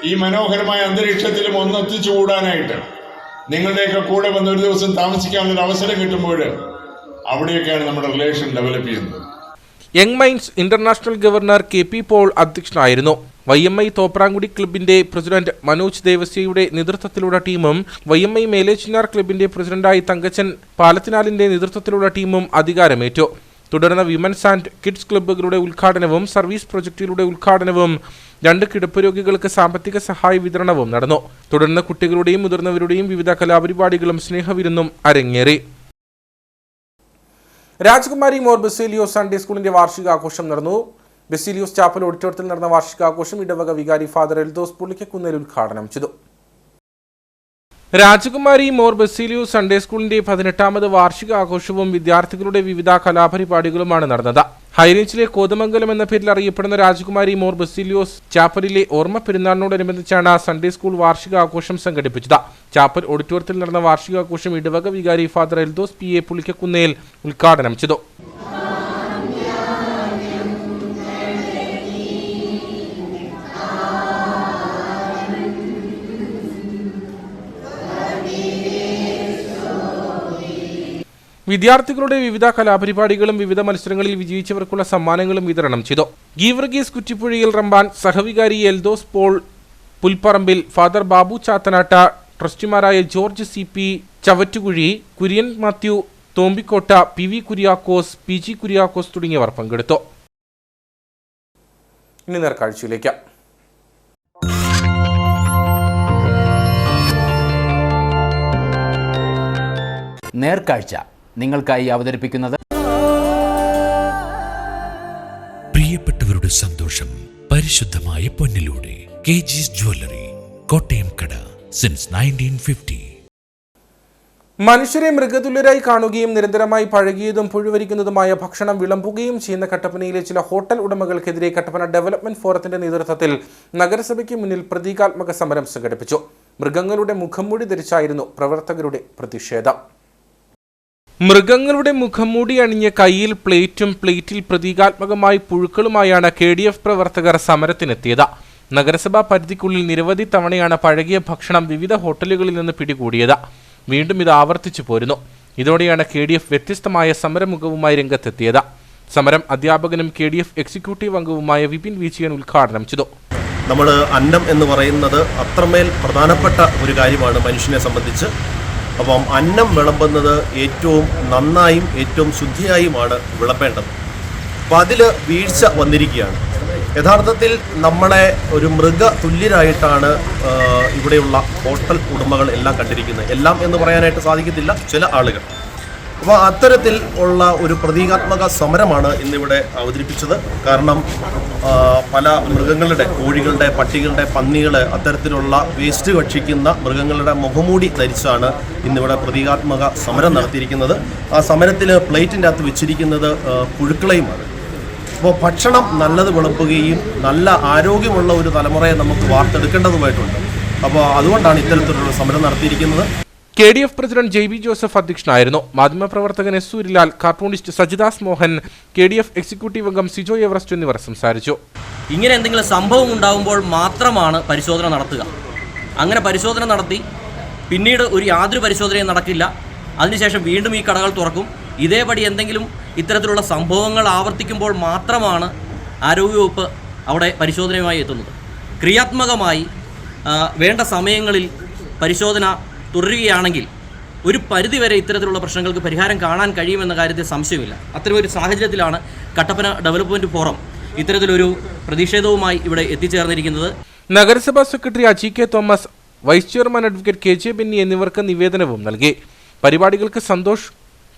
ഈ മനോഹരമായ അന്തരീക്ഷത്തിലും ഒന്ന് എത്തിച്ചുകൂടാനായിട്ട് നിങ്ങളുടെയൊക്കെ കൂടെ വന്ന് ഒരു ദിവസം താമസിക്കാനുള്ളൊരു അവസരം കിട്ടുമ്പോൾ അവിടെയൊക്കെയാണ് നമ്മുടെ റിലേഷൻ ഡെവലപ്പ് ചെയ്യുന്നത്. Young minds international governor KP Paul അധ്യക്ഷനായിരുന്നു. YMI തോപ്രാങ്കുടി ക്ലബിന്റെ പ്രസിഡന്റ് മനോജ് ദേവസ്യയുടെ നേതൃത്വത്തിലുള്ള ടീമും YMI മേലെച്ചിന്നാർ ക്ലബിന്റെ പ്രസിഡന്റായി തങ്കച്ചൻ പാലത്തിനാലിന്റെ നേതൃത്വത്തിലുള്ള ടീമും അധികാരമേറ്റു. തുടർന്ന് വിമൻസ് ആൻഡ് കിഡ്സ് ക്ലബ്ബുകളുടെ ഉദ്ഘാടനവും സർവീസ് പ്രൊജക്ടുകളുടെ ഉദ്ഘാടനവും 2 കിടപ്പ് രോഗികൾക്ക് സാമ്പത്തിക സഹായ വിതരണവും നടന്നു. തുടർന്ന് കുട്ടികളുടെയും മുതിർന്നവരുടെയും വിവിധ കലാപരിപാടികളും സ്നേഹവിരുന്നും അരങ്ങേറി. രാജകുമാരി മോർ ബസേലിയോസ് സൺഡേ സ്കൂളിന്റെ വാർഷികാഘോഷം നടന്നു. ബസേലിയോസ് ചാപ്പൽ ഓഡിറ്റോറിയത്തിൽ നടന്ന വാർഷികാഘോഷം ഇടവക വികാരി ഫാദർ എൽദോസ് പുള്ളിക്കുന്നിൽ ഉദ്ഘാടനം ചെയ്തു. രാജകുമാരി മോർ ബസേലിയോസ് സൺഡേ സ്കൂളിന്റെ 18ാമത് വാർഷികാഘോഷവും വിദ്യാർത്ഥികളുടെ വിവിധ കലാപരിപാടികളുമാണ് നടന്നത്. ഹൈറേഞ്ചിലെ കോതമംഗലം എന്ന പേരിൽ അറിയപ്പെടുന്ന രാജകുമാരി മോർ ബസേലിയോസ് ചാപ്പലിലെ ഓർമ്മ പെരുന്നാളിനോടനുബന്ധിച്ചാണ് സൺഡേ സ്കൂൾ വാർഷികാഘോഷം സംഘടിപ്പിച്ചത്. ചാപ്പൽ ഓഡിറ്റോറിയത്തിൽ നടന്ന വാർഷികാഘോഷം ഇടവക വികാരി ഫാദർ എൽദോസ് PA പുള്ളിക്കുന്നിൽ ഉദ്ഘാടനം ചെയ്തു. വിദ്യാർത്ഥികളുടെ വിവിധ കലാപരിപാടികളും വിവിധ മത്സരങ്ങളിൽ വിജയിച്ചവർക്കുള്ള സമ്മാനങ്ങളും വിതരണം ചെയ്തു. ഗീവർഗീസ് കുറ്റിപ്പുഴയിൽ റമ്പാൻ, സഹവികാരി എൽദോസ് പോൾ പുൽപ്പറമ്പിൽ, ഫാദർ ബാബു ചാത്തനാട്ട, ട്രസ്റ്റിമാരായ George CP Chavattukuzhi, Kurian Mathew Thombikotta, PV Kuriakose, PG Kuriakose തുടങ്ങിയവർ പങ്കെടുത്തു. ഇനി നേർക്കാഴ്ചയിലേക്ക്. നേർക്കാഴ്ച നിങ്ങൾക്കായി അവതരിപ്പിക്കുന്നത് പ്രിയപ്പെട്ടവരുടെ സന്തോഷം പരിശുദ്ധമായ പൊന്നിലൂടെ KG's ജ്വല്ലറി, കോട്ടയം കട, സിൻസ് 1950. മനുഷ്യരെ മൃഗതുല്യരായി കാണുകയും നിരന്തരമായി പഴകിയതും പുഴുവരിക്കുന്നതുമായ ഭക്ഷണം വിളമ്പുകയും ചെയ്യുന്ന കട്ടപ്പനയിലെ ചില ഹോട്ടൽ ഉടമകൾക്കെതിരെ കട്ടപ്പന ഡെവലപ്മെന്റ് ഫോറത്തിന്റെ നേതൃത്വത്തിൽ നഗരസഭയ്ക്ക് മുന്നിൽ പ്രതീകാത്മക സമരം സംഘടിപ്പിച്ചു. മൃഗങ്ങളുടെ മുഖംമൂടി ധരിച്ചായിരുന്നു പ്രവർത്തകരുടെ പ്രതിഷേധം. മൃഗങ്ങളുടെ മുഖംമൂടി അണിഞ്ഞ കയ്യിൽ പ്ലേറ്റും പ്ലേറ്റിൽ പ്രതീകാത്മകമായി പുഴുക്കളുമായാണ് KDF പ്രവർത്തകർ സമരത്തിനെത്തിയത്. നഗരസഭാ പരിധിക്കുള്ളിൽ നിരവധി തവണയാണ് പഴകിയ ഭക്ഷണം വിവിധ ഹോട്ടലുകളിൽ നിന്ന് പിടികൂടിയത്. വീണ്ടും ഇത് ആവർത്തിച്ചു പോരുന്നു. ഇതോടെയാണ് KDF വ്യത്യസ്തമായ സമരമുഖവുമായി രംഗത്തെത്തിയത്. സമരം അധ്യാപകനും KDF എക്സിക്യൂട്ടീവ് അംഗവുമായ വിപിൻ വിജയൻ ഉദ്ഘാടനം ചെയ്തു. നമ്മൾ അന്നം എന്ന് പറയുന്നത് അത്രമേൽ പ്രധാനപ്പെട്ട ഒരു കാര്യമാണ് മനുഷ്യനെ സംബന്ധിച്ച്. അപ്പം അന്നം വിളമ്പുന്നത് ഏറ്റവും നന്നായും ഏറ്റവും ശുദ്ധിയായുമാണ് വിളമ്പേണ്ടത്. അപ്പം അതിൽ വീഴ്ച വന്നിരിക്കുകയാണ്. യഥാർത്ഥത്തിൽ നമ്മളെ ഒരു മൃഗ തുല്യരായിട്ടാണ് ഇവിടെയുള്ള ഹോട്ടൽ ഉടമകൾ എല്ലാം കണ്ടിരിക്കുന്നത്. എല്ലാം എന്ന് പറയാനായിട്ട് സാധിക്കത്തില്ല, ചില ആളുകൾ. അപ്പോൾ അത്തരത്തിൽ ഉള്ള ഒരു പ്രതീകാത്മക സമരമാണ് ഇന്നിവിടെ അവതരിപ്പിച്ചത്. കാരണം പല മൃഗങ്ങളുടെ, കോഴികളുടെ, പട്ടികളുടെ, പന്നികൾ, അത്തരത്തിലുള്ള വേസ്റ്റ് ഭക്ഷിക്കുന്ന മൃഗങ്ങളുടെ മുഖമൂടി ധരിച്ചാണ് ഇന്നിവിടെ പ്രതീകാത്മക സമരം നടത്തിയിരിക്കുന്നത്. ആ സമരത്തിൽ പ്ലേറ്റിൻ്റെ അകത്ത് വെച്ചിരിക്കുന്നത് പുഴുക്കളയുമാണ്. അപ്പോൾ ഭക്ഷണം നല്ലത് വിളമ്പുകയും നല്ല ആരോഗ്യമുള്ള ഒരു തലമുറയെ നമുക്ക് വാർത്തെടുക്കേണ്ടതുമായിട്ടുണ്ട്. അപ്പോൾ അതുകൊണ്ടാണ് ഇത്തരത്തിലുള്ള സമരം നടത്തിയിരിക്കുന്നത്. KDF പ്രസിഡന്റ് JB ജോസഫ് അധ്യക്ഷനായിരുന്നു. മാധ്യമപ്രവർത്തകൻ S Sooryalal, cartoonist Sajidas Mohan, KDF executive അംഗം സിജോ എവറസ്റ്റ് എന്നിവർ സംസാരിച്ചു. ഇങ്ങനെ എന്തെങ്കിലും സംഭവം ഉണ്ടാകുമ്പോൾ മാത്രമാണ് പരിശോധന നടത്തുക. അങ്ങനെ പരിശോധന നടത്തി പിന്നീട് യാതൊരു പരിശോധനയും നടക്കില്ല. അതിനുശേഷം വീണ്ടും ഈ കടകൾ തുറക്കും. ഇതേപടി എന്തെങ്കിലും ഇത്തരത്തിലുള്ള സംഭവങ്ങൾ ആവർത്തിക്കുമ്പോൾ മാത്രമാണ് ആരോഗ്യവകുപ്പ് അവിടെ പരിശോധനയുമായി എത്തുന്നത്. ക്രിയാത്മകമായി വേണ്ട സമയങ്ങളിൽ പരിശോധന തുടരുകയാണെങ്കിൽ ഒരു പരിധിവരെ ഇത്തരത്തിലുള്ള പ്രശ്നങ്ങൾക്ക് പരിഹാരം കാണാൻ കഴിയുമെന്ന കാര്യത്തിൽ സംശയമില്ല. അത്തരമൊരു സാഹചര്യത്തിലാണ് കട്ടപ്പന ഡെവലപ്മെൻറ്റ് ഫോറം ഇത്തരത്തിലൊരു പ്രതിഷേധവുമായി ഇവിടെ എത്തിച്ചേർന്നിരിക്കുന്നത്. നഗരസഭാ secretary Aji K Thomas, vice chairman advocate KJ Benny എന്നിവർക്ക് നിവേദനവും നൽകി. പരിപാടികൾക്ക് സന്തോഷ്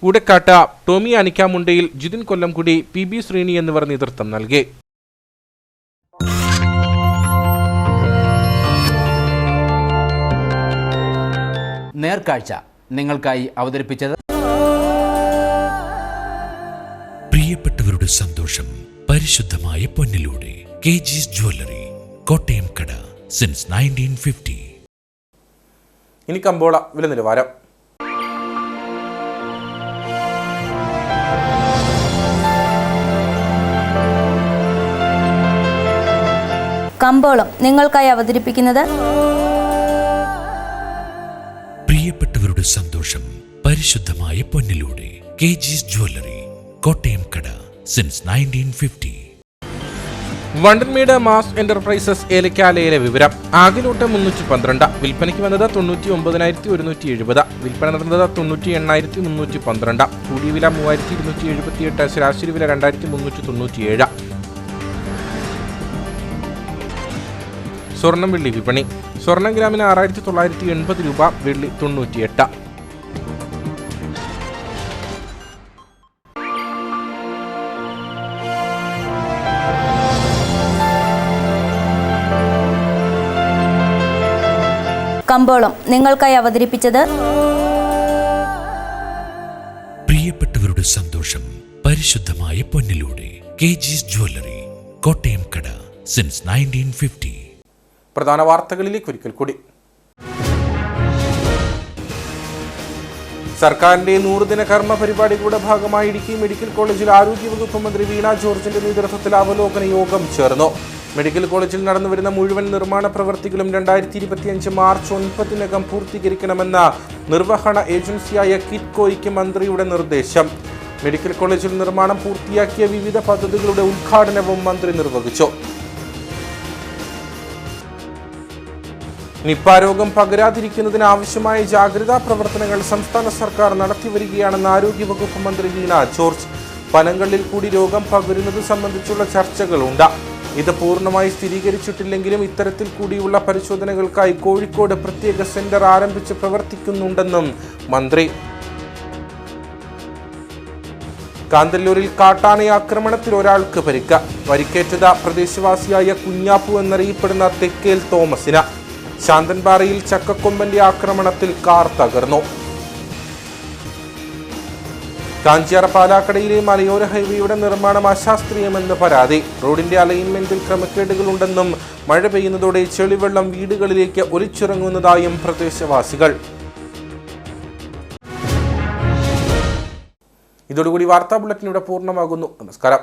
കൂടെക്കാട്ട, ടോമി അനിക്കാമുണ്ടയിൽ, ജിതിൻ കൊല്ലംകുടി, PB ശ്രീനി എന്നിവർ നേതൃത്വം നൽകി. നേർക്കാഴ്ച നിങ്ങൾക്കായി അവതരിപ്പിച്ചത് പ്രിയപ്പെട്ടവരുടെ സന്തോഷം പരിശുദ്ധമായ പൊന്നിലൂടെ KG's ജ്വല്ലറി, കോട്ടയം കട, സിൻസ് 1950. ഇനി കമ്പോള വില നിലവാരം. കമ്പോളം നിങ്ങൾക്കായി അവതരിപ്പിക്കുന്നത് പ്രിയപ്പെട്ടവരുടെ സന്തോഷം പരിശുദ്ധമായ പൊന്നിലൂടെ KG's ജ്വല്ലറി, കോട്ടയം കട, സിൻസ് 1950. വണ്ടൻമേട് മാസ് എന്റർപ്രൈസസ് ഏലക്കാലയിലെ വിവരം. ആകെ ലോട്ട് 312, വിൽപ്പനയ്ക്ക് വന്നത് 99,170, വിൽപ്പന നടന്നത് 98,312, കൂടിയ വില 3,278, ശരാശരി വില 2,397. സ്വർണം വെള്ളി വിപണി. സ്വർണം ഗ്രാമിന് 6,980 രൂപ, വെള്ളി 98. കമ്പോളം നിങ്ങൾക്കായി അവതരിപ്പിച്ചത് പ്രിയപ്പെട്ടവരുടെ സന്തോഷം പരിശുദ്ധമായ പൊന്നിലൂടെ KG's ജ്വല്ലറി, കോട്ടയം കട, സിൻസ് 1950. പ്രധാന വാർത്തകളിലേക്ക് ഒരിക്കൽ കൂടി. സർക്കാരിന്റെ 100 ദിന കർമ്മ പരിപാടികളുടെ ഭാഗമായി ഇടുക്കി മെഡിക്കൽ കോളേജിൽ ആരോഗ്യവകുപ്പ് മന്ത്രി വീണ ജോർജിന്റെ നേതൃത്വത്തിൽ അവലോകന യോഗം ചേർന്നു. മെഡിക്കൽ കോളേജിൽ നടന്നുവരുന്ന മുഴുവൻ നിർമ്മാണ പ്രവൃത്തികളും 2025 മാർച്ച് 9 പൂർത്തീകരിക്കണമെന്ന നിർവഹണ ഏജൻസിയായ കിറ്റ്കോയ്ക്ക് മന്ത്രിയുടെ നിർദ്ദേശം. മെഡിക്കൽ കോളേജിൽ നിർമ്മാണം പൂർത്തിയാക്കിയ വിവിധ പദ്ധതികളുടെ ഉദ്ഘാടനവും മന്ത്രി നിർവഹിച്ചു. നിപ്പ രോഗം പകരാതിരിക്കുന്നതിന് ആവശ്യമായ ജാഗ്രതാ പ്രവർത്തനങ്ങൾ സംസ്ഥാന സർക്കാർ നടത്തിവരികയാണെന്ന് ആരോഗ്യവകുപ്പ് മന്ത്രി വീണ ജോർജ്. പനങ്ങളിൽ കൂടി രോഗം പകരുന്നത് സംബന്ധിച്ചുള്ള ചർച്ചകളുണ്ട്. ഇത് പൂർണ്ണമായി സ്ഥിരീകരിച്ചിട്ടില്ലെങ്കിലും ഇത്തരത്തിൽ കൂടിയുള്ള പരിശോധനകൾക്കായി കോഴിക്കോട് പ്രത്യേക സെന്റർ ആരംഭിച്ച് പ്രവർത്തിക്കുന്നുണ്ടെന്നും മന്ത്രി. കാന്തല്ലൂരിൽ കാട്ടാനയാക്രമണത്തിൽ ഒരാൾക്ക് പരിക്ക്. പരിക്കേറ്റത് പ്രദേശവാസിയായ കുഞ്ഞാപ്പു എന്നറിയപ്പെടുന്ന തെക്കേൽ തോമസിന്. ശാന്തൻപാറയിൽ ചക്കക്കൊമ്പന്റെ ആക്രമണത്തിൽ കാർ തകർന്നു. കാഞ്ചിയാർ പാലാക്കടയിലെ മലയോര ഹൈവേയുടെ നിർമ്മാണം അശാസ്ത്രീയമെന്ന് പരാതി. റോഡിന്റെ അലൈൻമെന്റിൽ ക്രമക്കേടുകളുണ്ടെന്നും മഴ പെയ്യുന്നതോടെ ചെളിവെള്ളം വീടുകളിലേക്ക് ഒലിച്ചിറങ്ങുന്നതായും പ്രദേശവാസികൾ. ഇതോടുകൂടി വാർത്താ ബുള്ളറ്റിൻ ഇവിടെ പൂർണ്ണമാകുന്നു. നമസ്കാരം.